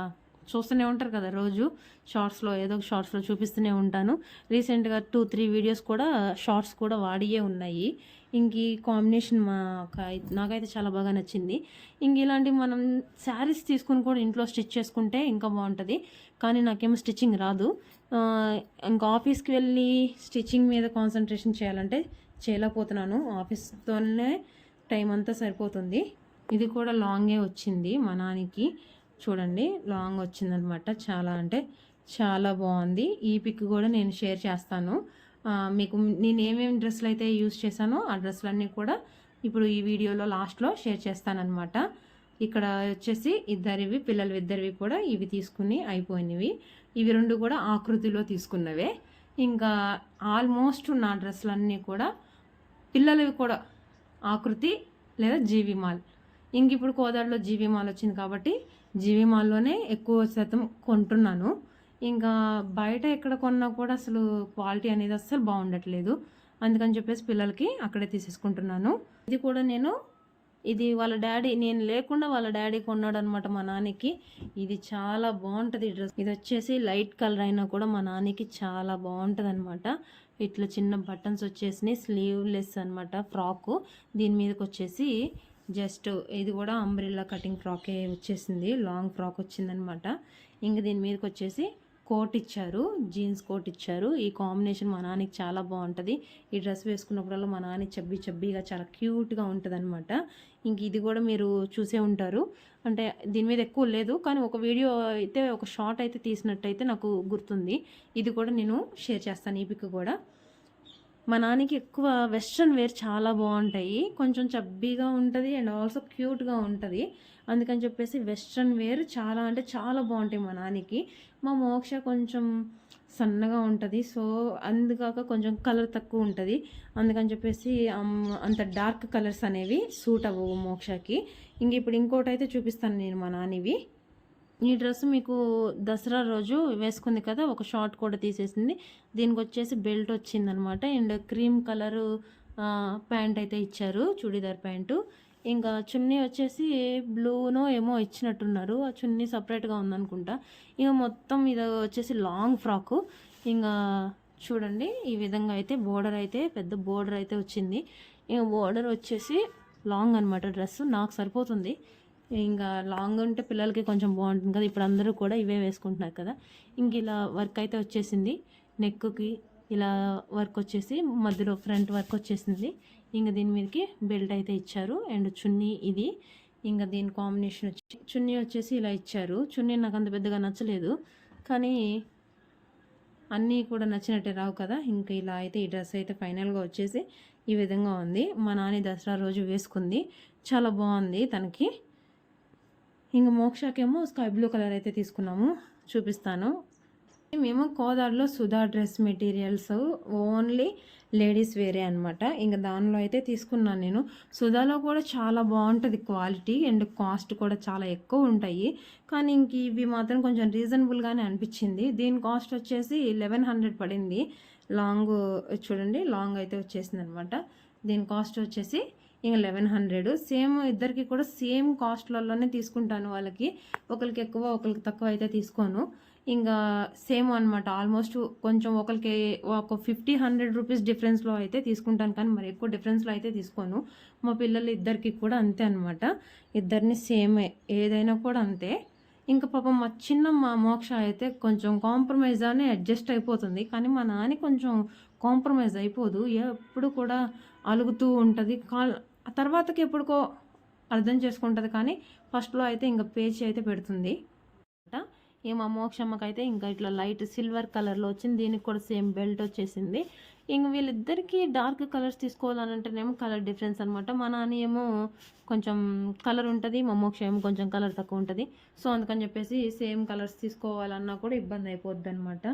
[SPEAKER 1] చూస్తూనే ఉంటారు కదా, రోజు షార్ట్స్లో ఏదో ఒక షార్ట్స్లో చూపిస్తూనే ఉంటాను. రీసెంట్గా 2-3 వీడియోస్ కూడా షార్ట్స్ కూడా వాడియే ఉన్నాయి. ఇంక ఈ కాంబినేషన్ నాకైతే చాలా బాగా నచ్చింది. ఇంక ఇలాంటివి మనం శారీస్ తీసుకుని కూడా ఇంట్లో స్టిచ్ చేసుకుంటే ఇంకా బాగుంటుంది, కానీ నాకేమో స్టిచ్చింగ్ రాదు. ఇంకా ఆఫీస్కి వెళ్ళి స్టిచ్చింగ్ మీద కాన్సన్ట్రేషన్ చేయాలంటే చేయలేకపోతున్నాను. ఆఫీస్తోనే టైం అంతా సరిపోతుంది. ఇది కూడా లాంగే వచ్చింది మా నాన్నకి, చూడండి లాంగ్ వచ్చిందనమాట. చాలా అంటే చాలా బాగుంది. ఈ పిక్ కూడా నేను షేర్ చేస్తాను మీకు. నేను ఏమేమి డ్రెస్సులు అయితే యూజ్ చేశానో ఆ డ్రెస్సులన్నీ కూడా ఇప్పుడు ఈ వీడియోలో లాస్ట్లో షేర్ చేస్తానన్నమాట. ఇక్కడ వచ్చేసి పిల్లలు కూడా ఇవి తీసుకుని అయిపోయినవి. ఇవి 2 కూడా ఆకృతిలో తీసుకున్నవే. ఇంకా ఆల్మోస్ట్ నా డ్రెస్సులన్నీ కూడా పిల్లలవి కూడా ఆకృతి లేదా జీవి మాల్. ఇంక ఇప్పుడు కోదాడలో జీవి మాల్ వచ్చింది కాబట్టి జీవి మాల్లోనే ఎక్కువ శాతం కొంటున్నాను. ఇంకా బయట ఎక్కడ కొన్నా కూడా అసలు క్వాలిటీ అనేది అస్సలు బాగుండట్లేదు. అందుకని చెప్పేసి పిల్లలకి అక్కడే తీసేసుకుంటున్నాను. ఇది కూడా నేను ఇది వాళ్ళ డాడీ, నేను లేకుండా వాళ్ళ డాడీ కొన్నాడు అనమాట మా నాన్నకి. ఇది చాలా బాగుంటుంది డ్రెస్. ఇది వచ్చేసి లైట్ కలర్ అయినా కూడా మా నాన్నకి చాలా బాగుంటుంది అనమాట. ఇట్లా చిన్న బటన్స్ వచ్చేసినాయి, స్లీవ్లెస్ అనమాట ఫ్రాకు. దీని మీదకి వచ్చేసి జస్ట్ ఇది కూడా అంబ్రిల్లా కటింగ్ ఫ్రాకే వచ్చేసింది, లాంగ్ ఫ్రాక్ వచ్చిందనమాట. ఇంక దీని మీదకి వచ్చేసి కోట్ ఇచ్చారు, జీన్స్ కోట్ ఇచ్చారు. ఈ కాంబినేషన్ మా నాన్నకి చాలా బాగుంటుంది. ఈ డ్రెస్ వేసుకున్నప్పుడల్లా మా నాన్న చబ్బీగా చాలా క్యూట్గా ఉంటుంది అనమాట. ఇంక ఇది కూడా మీరు చూసే ఉంటారు, అంటే దీని మీద ఎక్కువ లేదు కానీ ఒక వీడియో అయితే, ఒక షార్ట్ అయితే తీసినట్టయితే నాకు గుర్తుంది. ఇది కూడా నేను షేర్ చేస్తాను, ఈ పిక్ కూడా. మా నాన్నకి ఎక్కువ వెస్ట్రన్ వేర్ చాలా బాగుంటాయి, కొంచెం చబ్బీగా ఉంటుంది అండ్ ఆల్సో క్యూట్గా ఉంటుంది. అందుకని చెప్పేసి వెస్ట్రన్ వేర్ చాలా అంటే చాలా బాగుంటాయి మా నాన్నకి. మా మోక్ష కొంచెం సన్నగా ఉంటుంది, సో అందుకాక కొంచెం కలర్ తక్కువ ఉంటుంది. అందుకని చెప్పేసి అంత డార్క్ కలర్స్ అనేవి సూట్ అవ్వవు మోక్షకి. ఇప్పుడు ఇంకోటి అయితే చూపిస్తాను నేను మా నాన్నవి. ఈ డ్రెస్ మీకు దసరా రోజు వేసుకుంది కదా, ఒక షార్ట్ కూడా తీసేసింది. దీనికి వచ్చేసి బెల్ట్ వచ్చిందనమాట అండ్ క్రీమ్ కలరు ప్యాంట్ అయితే ఇచ్చారు, చూడీదార్ ప్యాంటు. ఇంకా చున్నీ వచ్చేసి బ్లూనో ఏమో ఇచ్చినట్టున్నారు, ఆ చున్నీ సపరేట్గా ఉందనుకుంటా. ఇంకా మొత్తం ఇది వచ్చేసి లాంగ్ ఫ్రాకు. ఇంకా చూడండి ఈ విధంగా అయితే బోర్డర్ అయితే పెద్ద బోర్డర్ అయితే వచ్చింది. ఇంకా బోర్డర్ వచ్చేసి లాంగ్ అనమాట, డ్రెస్ నాకు సరిపోతుంది. ఇంకా లాంగ్ ఉంటే పిల్లలకి కొంచెం బాగుంటుంది కదా, ఇప్పుడు అందరూ కూడా ఇవే వేసుకుంటున్నారు కదా. ఇలా వర్క్ అయితే వచ్చేసింది, నెక్కి ఇలా వర్క్ వచ్చేసి మధ్యలో ఫ్రంట్ వర్క్ వచ్చేసింది. దీని మీదకి బెల్ట్ అయితే ఇచ్చారు అండ్ చున్నీ ఇది. దీని కాంబినేషన్ వచ్చి చున్నీ వచ్చేసి ఇలా ఇచ్చారు. చున్నీ నాకు అంత పెద్దగా నచ్చలేదు, కానీ అన్నీ కూడా నచ్చినట్టే రావు కదా. ఇలా అయితే ఈ డ్రెస్ అయితే ఫైనల్గా వచ్చేసి ఈ విధంగా ఉంది. మా నాని దసరా రోజు వేసుకుంది, చాలా బాగుంది తనకి. మోక్షకేమో స్కై బ్లూ కలర్ అయితే తీసుకున్నాము, చూపిస్తాను. మేము కోదాడలో Sudha dress materials only ladies వేరే అనమాట. దానిలో అయితే తీసుకున్నాను నేను. సుధాలో కూడా చాలా బాగుంటుంది క్వాలిటీ అండ్ కాస్ట్ కూడా చాలా ఎక్కువ ఉంటాయి, కానీ ఇవి మాత్రం కొంచెం రీజనబుల్గానే అనిపించింది. దీని కాస్ట్ వచ్చేసి 1100 పడింది. లాంగ్ చూడండి, లాంగ్ అయితే వచ్చేసింది అనమాట. దీని కాస్ట్ వచ్చేసి 1100. సేమ్ ఇద్దరికి కూడా సేమ్ కాస్ట్లలోనే తీసుకుంటాను. వాళ్ళకి ఒకరికి ఎక్కువ ఒకరికి తక్కువ అయితే తీసుకోను. సేమ్ అనమాట. ఆల్మోస్ట్ కొంచెం ఒకరికి ఒక 50-100 రూపీస్ డిఫరెన్స్లో అయితే తీసుకుంటాను, కానీ మరి ఎక్కువ డిఫరెన్స్లో అయితే తీసుకోను. మా పిల్లలు ఇద్దరికి కూడా అంతే అనమాట, ఇద్దరిని సేమే, ఏదైనా కూడా అంతే. పాపం మా మోక్ష అయితే కొంచెం కాంప్రమైజ్ అని అడ్జస్ట్ అయిపోతుంది, కానీ మా నాని కొంచెం కాంప్రమైజ్ అయిపోదు, ఎప్పుడు కూడా అలుగుతూ ఉంటుంది. ఆ తర్వాతకి ఎప్పుడుకో అర్థం చేసుకుంటుంది, కానీ ఫస్ట్లో అయితే పేచి అయితే పెడుతుంది. మా మోక్షమ్మకి అయితే ఇట్లా లైట్ సిల్వర్ కలర్లో వచ్చింది. దీనికి కూడా సేమ్ బెల్ట్ వచ్చేసింది. వీళ్ళిద్దరికీ డార్క్ కలర్స్ తీసుకోవాలనంటేనేమో కలర్ డిఫరెన్స్ అనమాట. మా నాన్న ఏమో కొంచెం కలర్ ఉంటుంది, మా మోక్ష ఏమో కొంచెం కలర్ తక్కువ ఉంటుంది. సో అందుకని చెప్పేసి సేమ్ కలర్స్ తీసుకోవాలన్నా కూడా ఇబ్బంది అయిపోద్ది అనమాట.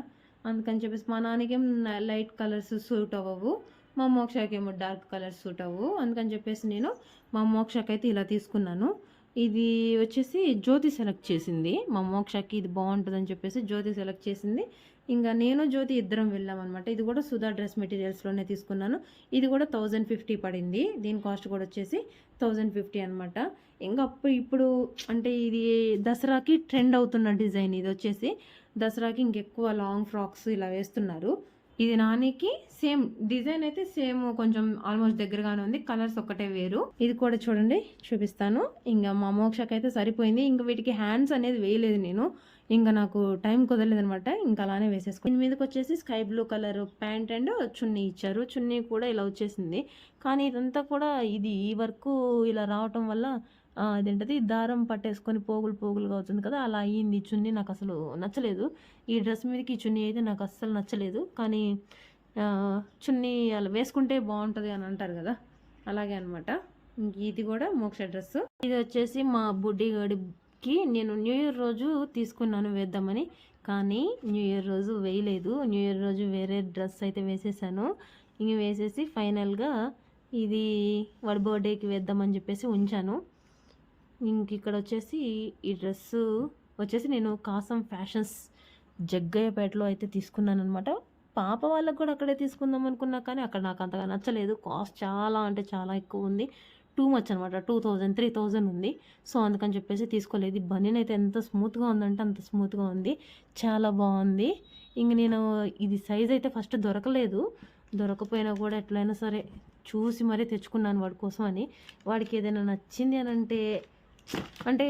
[SPEAKER 1] అందుకని చెప్పేసి మా నాన్నకేం లైట్ కలర్స్ సూట్ అవ్వవు, మా మోక్షకి ఏమో డార్క్ కలర్స్ సూట్ అవ్వు. అందుకని చెప్పేసి నేను మా మోక్షకి అయితే ఇలా తీసుకున్నాను. ఇది వచ్చేసి జ్యోతి సెలెక్ట్ చేసింది, మా మోక్షకి ఇది బాగుంటుందని చెప్పేసి జ్యోతి సెలెక్ట్ చేసింది. నేను జ్యోతి ఇద్దరం వెళ్ళామన్నమాట. ఇది కూడా సుధా డ్రెస్ మెటీరియల్స్లోనే తీసుకున్నాను. ఇది కూడా 1050 పడింది. దీని కాస్ట్ కూడా వచ్చేసి 1050 అనమాట. ఇప్పుడు అంటే ఇది దసరాకి ట్రెండ్ అవుతున్న డిజైన్. ఇది వచ్చేసి దసరాకి ఇంకెక్కువ లాంగ్ ఫ్రాక్స్ ఇలా వేస్తున్నారు. ఇది నానికి సేమ్ డిజైన్ అయితే సేమ్, కొంచెం ఆల్మోస్ట్ దగ్గరగానే ఉంది, కలర్స్ ఒక్కటే వేరు. ఇది కూడా చూడండి, చూపిస్తాను. మా మోక్షకి అయితే సరిపోయింది. వీటికి హ్యాండ్స్ అనేది వేయలేదు నేను, నాకు టైం కుదరలేదు అనమాట. అలానే వేసేసుకో. దీని మీదకి వచ్చేసి sky blue colour pant and chunni ఇచ్చారు. చున్నీ కూడా ఇలా వచ్చేసింది, కానీ ఇదంతా కూడా ఈ వర్క్ ఇలా రావటం వల్ల అదేంటది దారం పట్టేసుకొని పోగులుగా అవుతుంది కదా, అలా అయ్యింది. చున్నీ నాకు అసలు నచ్చలేదు. ఈ డ్రెస్ మీదకి ఈ చున్నీ అయితే నాకు అస్సలు నచ్చలేదు, కానీ చున్నీ అలా వేసుకుంటే బాగుంటుంది అని అంటారు కదా, అలాగే అనమాట. ఇది కూడా మోక్ష డ్రెస్. ఇది వచ్చేసి మా బుడ్డి గడికి నేను న్యూ ఇయర్ రోజు తీసుకున్నాను వేద్దామని, కానీ న్యూ ఇయర్ రోజు వేయలేదు. న్యూ ఇయర్ రోజు వేరే డ్రెస్ అయితే వేసేసాను. వేసేసి ఫైనల్గా ఇది వాడి బర్త్డేకి వేద్దామని చెప్పేసి ఉంచాను. ఇక్కడ వచ్చేసి ఈ డ్రెస్సు వచ్చేసి నేను కాసం ఫ్యాషన్స్ జగ్గయ్యపేటలో అయితే తీసుకున్నాను అనమాట. పాప వాళ్ళకు కూడా అక్కడే తీసుకుందాం అనుకున్నా, కానీ అక్కడ నాకు అంతగా నచ్చలేదు. కాస్ట్ చాలా అంటే చాలా ఎక్కువ ఉంది.
[SPEAKER 2] టూ మచ్ అనమాట. 2000, 3000 ఉంది. సో అందుకని చెప్పేసి తీసుకోలేదు. ఈ బనీన్ అయితే ఎంత స్మూత్గా ఉందంటే అంత స్మూత్గా ఉంది, చాలా బాగుంది. ఇంక నేను ఇది సైజ్ అయితే ఫస్ట్ దొరకలేదు, దొరకపోయినా కూడా ఎట్లయినా సరే చూసి మరీ తెచ్చుకున్నాను వాడి కోసం అని. వాడికి ఏదైనా నచ్చింది అని అంటే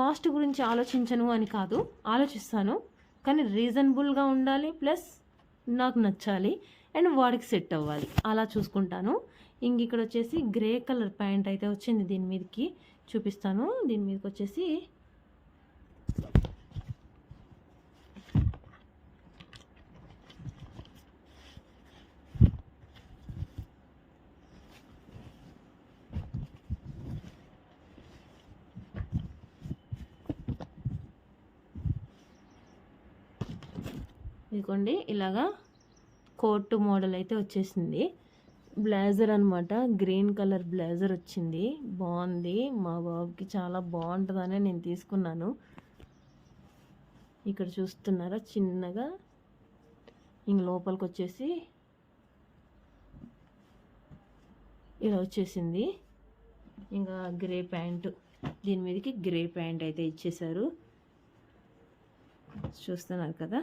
[SPEAKER 2] కాస్ట్ గురించి ఆలోచించను అని కాదు, ఆలోచిస్తాను, కానీ రీజనబుల్గా ఉండాలి, ప్లస్ నాకు నచ్చాలి అండ్ వాడికి సెట్ అవ్వాలి, అలా చూసుకుంటాను. ఇంక ఇక్కడ వచ్చేసి గ్రే కలర్ ప్యాంట్ అయితే వచ్చింది. దీని మీదకి చూపిస్తాను. దీని మీదకి వచ్చేసి ఇదిగోండి ఇలాగా కోట్ మోడల్ అయితే వచ్చేసింది. బ్లేజర్ అనమాట, గ్రీన్ కలర్ బ్లేజర్ వచ్చింది, బాగుంది. మా బాబుకి చాలా బాగుంటుందనే నేను తీసుకున్నాను. ఇక్కడ చూస్తున్నారా చిన్నగా, ఇంక లోపలికి వచ్చేసి ఇలా వచ్చేసింది. ఇంకా గ్రే ప్యాంటు, దీని మీదకి గ్రే ప్యాంట్ అయితే ఇచ్చేసారు, చూస్తున్నారు కదా.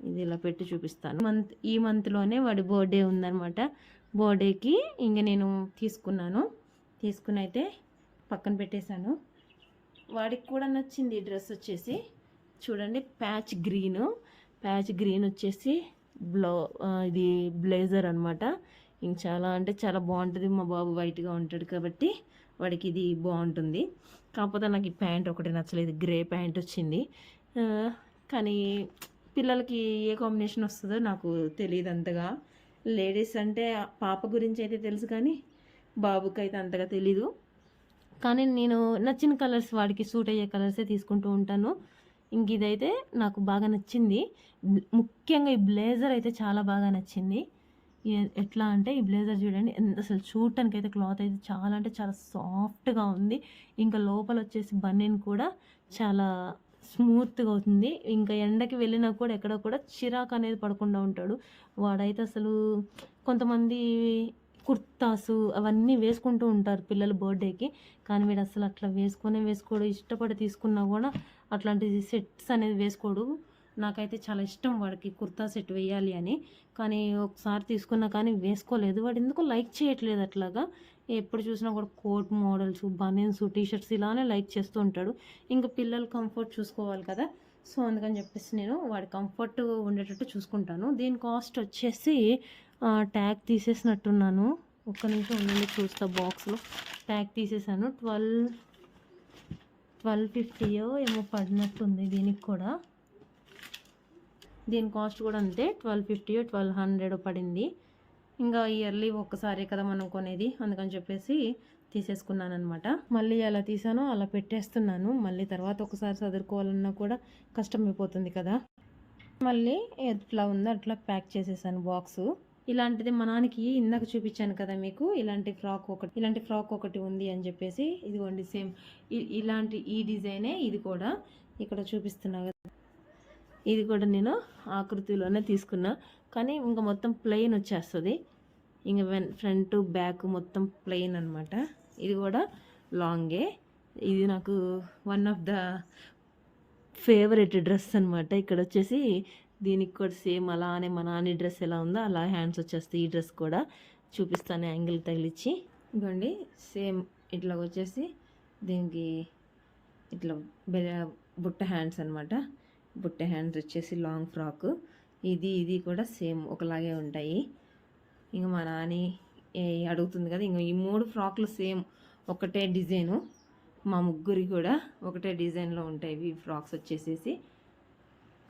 [SPEAKER 2] ఇది ఇలా పెట్టి చూపిస్తాను. ఈ మంత్లోనే వాడి బర్త్డే ఉందన్నమాట. బర్త్డేకి ఇంక నేను తీసుకుని అయితే పక్కన పెట్టేశాను. వాడికి కూడా నచ్చింది ఈ డ్రెస్ వచ్చేసి. చూడండి, ప్యాచ్ గ్రీన్ వచ్చేసి ఇది బ్లేజర్ అనమాట. ఇంక చాలా అంటే చాలా బాగుంటుంది. మా బాబు వైట్గా ఉంటాడు కాబట్టి వాడికి ఇది బాగుంటుంది. కాకపోతే నాకు ఈ ప్యాంట్ ఒకటి నచ్చలేదు, గ్రే ప్యాంట్ వచ్చింది. కానీ పిల్లలకి ఏ కాంబినేషన్ వస్తుందో నాకు తెలియదు అంతగా. లేడీస్ అంటే పాప గురించి అయితే తెలుసు, కానీ బాబుకి అయితే అంతగా తెలీదు. కానీ నేను నచ్చిన కలర్స్, వాడికి సూట్ అయ్యే కలర్సే తీసుకుంటూ ఉంటాను. ఇంక ఇదైతే నాకు బాగా నచ్చింది. ముఖ్యంగా ఈ బ్లేజర్ అయితే చాలా బాగా నచ్చింది. ఎట్లా అంటే ఈ బ్లేజర్ చూడండి, అసలు చూడటానికి అయితే క్లాత్ అయితే చాలా అంటే చాలా సాఫ్ట్గా ఉంది. ఇంకా లోపల వచ్చేసి బనీన్ కూడా చాలా స్మూత్గా అవుతుంది. ఇంకా ఎండకి వెళ్ళినా కూడా ఎక్కడ కూడా చిరాకు అనేది పడకుండా ఉంటాడు. వాడైతే అసలు కొంతమంది కుర్తాసు అవన్నీ వేసుకుంటూ ఉంటారు పిల్లలు బర్త్డేకి, కానీ వీడు అసలు అట్లా వేసుకోడు. ఇష్టపడి తీసుకున్నా కూడా అట్లాంటి సెట్స్ అనేది వేసుకోడు. నాకైతే చాలా ఇష్టం వాడికి కుర్తా సెట్ వేయాలి అని, కానీ ఒకసారి తీసుకున్నా కానీ వేసుకోలేదు. వాడు ఎందుకో లైక్ చేయట్లేదు అట్లాగా. ఎప్పుడు చూసినా కూడా కోట్ మోడల్స్, బనీన్స్, టీషర్ట్స్ ఇలానే లైక్ చేస్తూ ఉంటాడు. ఇంకా పిల్లలు కంఫర్ట్ చూసుకోవాలి కదా, సో అందుకని చెప్పేసి నేను వాడి కంఫర్ట్ ఉండేటట్టు చూసుకుంటాను. దీని కాస్ట్ వచ్చేసి ట్యాగ్ తీసేసినట్టున్నాను, ఒక్క నిమిషం ఉండండి చూస్తా. బాక్స్లో ట్యాగ్ తీసేసాను. 1250 ఏమో పడినట్టుంది. దీనికి కూడా దీని కాస్ట్ కూడా అంతే, 1250 1200 పడింది. ఇంకా ఇయర్లీ ఒక్కసారి కదా మనం కొనేది, అందుకని చెప్పేసి తీసేసుకున్నాను అనమాట. మళ్ళీ ఎలా తీసానో అలా పెట్టేస్తున్నాను. మళ్ళీ తర్వాత ఒకసారి చదువుకోవాలన్నా కూడా కష్టమైపోతుంది కదా. మళ్ళీ ఎట్లా ఉందో అట్లా ప్యాక్ చేసేసాను బాక్సు. ఇలాంటిది మా నాన్నకి ఇందాక చూపించాను కదా మీకు, ఇలాంటి ఫ్రాక్ ఒకటి ఉంది అని చెప్పేసి. ఇదిగోండి సేమ్ ఇలాంటి ఈ డిజైనే ఇది కూడా ఇక్కడ చూపిస్తున్నా కదా. ఇది కూడా నేను ఆకృతిలోనే తీసుకున్నా, కానీ ఇంకా మొత్తం ప్లెయిన్ వచ్చేస్తుంది. ఇంకా ఫ్రంట్ బ్యాక్ మొత్తం ప్లెయిన్ అనమాట. ఇది కూడా లాంగే. ఇది నాకు one of the favourite dress అనమాట. ఇక్కడ వచ్చేసి దీనికి కూడా సేమ్ అలానే మా నాని డ్రెస్ ఎలా ఉందో అలా హ్యాండ్స్ వచ్చేస్తాయి. ఈ డ్రెస్ కూడా చూపిస్తాను యాంగిల్ తగిలిచ్చి. ఇదిగోండి సేమ్ ఇట్లా వచ్చేసి దీనికి ఇట్లా బుట్ట హ్యాండ్స్ అనమాట. బుట్ట హ్యాండ్స్ వచ్చేసి లాంగ్ ఫ్రాక్. ఇది కూడా సేమ్ ఒకలాగే ఉంటాయి. ఇంక మా నాని అడుగుతుంది కదా, ఇంక ఈ 3 ఫ్రాక్లు సేమ్ ఒకటే డిజైను. మా ముగ్గురి కూడా ఒకటే డిజైన్లో ఉంటాయి ఈ ఫ్రాక్స్ వచ్చేసేసి.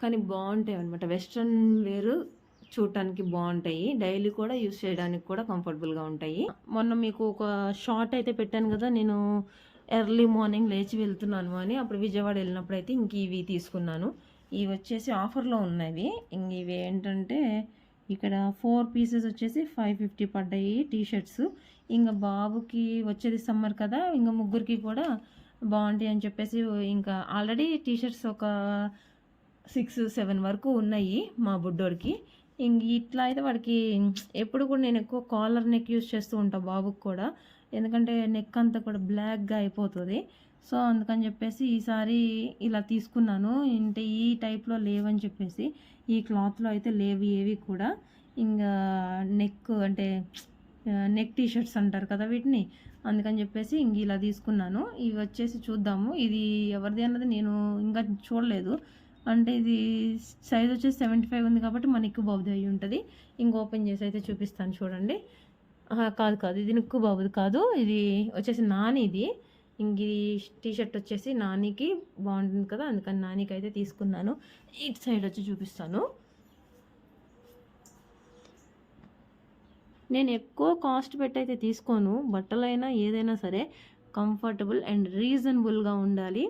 [SPEAKER 2] కానీ బాగుంటాయి అనమాట. వెస్ట్రన్ వేరు చూడటానికి బాగుంటాయి, డైలీ కూడా యూస్ చేయడానికి కూడా కంఫర్టబుల్గా ఉంటాయి. మొన్న మీకు ఒక షార్ట్ అయితే పెట్టాను కదా, నేను ఎర్లీ మార్నింగ్ లేచి వెళ్తున్నాను అని. అప్పుడు విజయవాడ వెళ్ళినప్పుడు అయితే ఇంక ఇవి తీసుకున్నాను. ఇవి వచ్చేసి ఆఫర్లో ఉన్నవి. ఇంక ఇవి ఏంటంటే ఇక్కడ 4 పీసెస్ వచ్చేసి 550 పడ్డాయి టీషర్ట్స్. ఇంకా బాబుకి వచ్చేది సమ్మర్ కదా, ఇంకా ముగ్గురికి కూడా బాగుంటాయి అని చెప్పేసి ఇంకా ఆల్రెడీ టీషర్ట్స్ ఒక 6-7 వరకు ఉన్నాయి మా బుడ్డోడికి. ఇంక ఇట్లా అయితే వాడికి ఎప్పుడు కూడా నేను ఎక్కువ కాలర్ నెక్ యూస్ చేస్తూ ఉంటాను బాబుకి కూడా. ఎందుకంటే నెక్ అంతా కూడా బ్లాక్గా అయిపోతుంది. సో అందుకని చెప్పేసి ఈసారి ఇలా తీసుకున్నాను. అంటే ఈ టైప్లో లేవని చెప్పేసి, ఈ క్లాత్లో అయితే లేవు ఏవి కూడా. ఇంకా నెక్ అంటే నెక్ టీషర్ట్స్ అంటారు కదా వీటిని, అందుకని చెప్పేసి ఇంక ఇలా తీసుకున్నాను. ఇవి వచ్చేసి చూద్దాము ఇది ఎవరిది అన్నది నేను ఇంకా చూడలేదు. అంటే ఇది సైజ్ వచ్చేసి 75 ఉంది కాబట్టి మన నిక్కు బాబుది అయి ఉంటుంది. ఇంక ఓపెన్ చేసి అయితే చూపిస్తాను చూడండి. కాదు ఇది నిక్కు బాబుది కాదు, ఇది వచ్చేసి నానిది. ఇంక ఈ టీషర్ట్ వచ్చేసి నానికి బాగుంటుంది కదా, అందుకని నానికి అయితే తీసుకున్నాను. ఇటు సైడ్ వచ్చి చూపిస్తాను. నేను ఎక్కువ కాస్ట్ పెట్టి అయితే తీసుకోను, బట్టలైనా ఏదైనా సరే కంఫర్టబుల్ అండ్ రీజనబుల్గా ఉండాలి.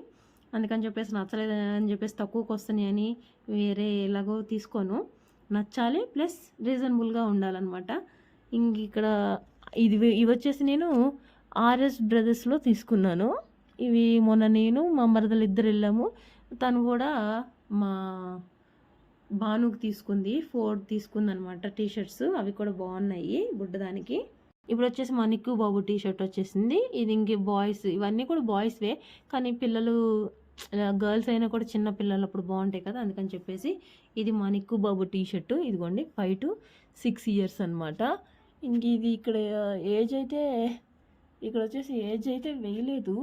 [SPEAKER 2] అందుకని చెప్పేసి నచ్చలేదు అని చెప్పేసి తక్కువకి వస్తున్నాయి అని వేరే ఎలాగో తీసుకోను. నచ్చాలి ప్లస్ రీజనబుల్గా ఉండాలన్నమాట. ఇంక ఇక్కడ ఇవి వచ్చేసి నేను ఆర్ఎస్ బ్రదర్స్లో తీసుకున్నాను. ఇవి మొన్న నేను మా మరదలు ఇద్దరు వెళ్ళాము, తను కూడా మా భానుకి తీసుకుంది. 4 తీసుకుందనమాట టీషర్ట్స్, అవి కూడా బాగున్నాయి బుడ్డదానికి. ఇప్పుడు వచ్చేసి మా నిక్కు బాబు టీషర్ట్ వచ్చేసింది. ఇది ఇంక బాయ్స్, ఇవన్నీ కూడా బాయ్స్వే, కానీ పిల్లలు గర్ల్స్ అయినా కూడా చిన్న పిల్లలు అప్పుడు బాగుంటాయి కదా, అందుకని చెప్పేసి ఇది మా నిక్కు బాబు టీషర్టు. ఇదిగోండి 5 to 6 years అనమాట. ఇంక ఇది ఇక్కడ ఏజ్ అయితే ఇక్కడ వచ్చేసి ఏజ్ అయితే వేయలేదు.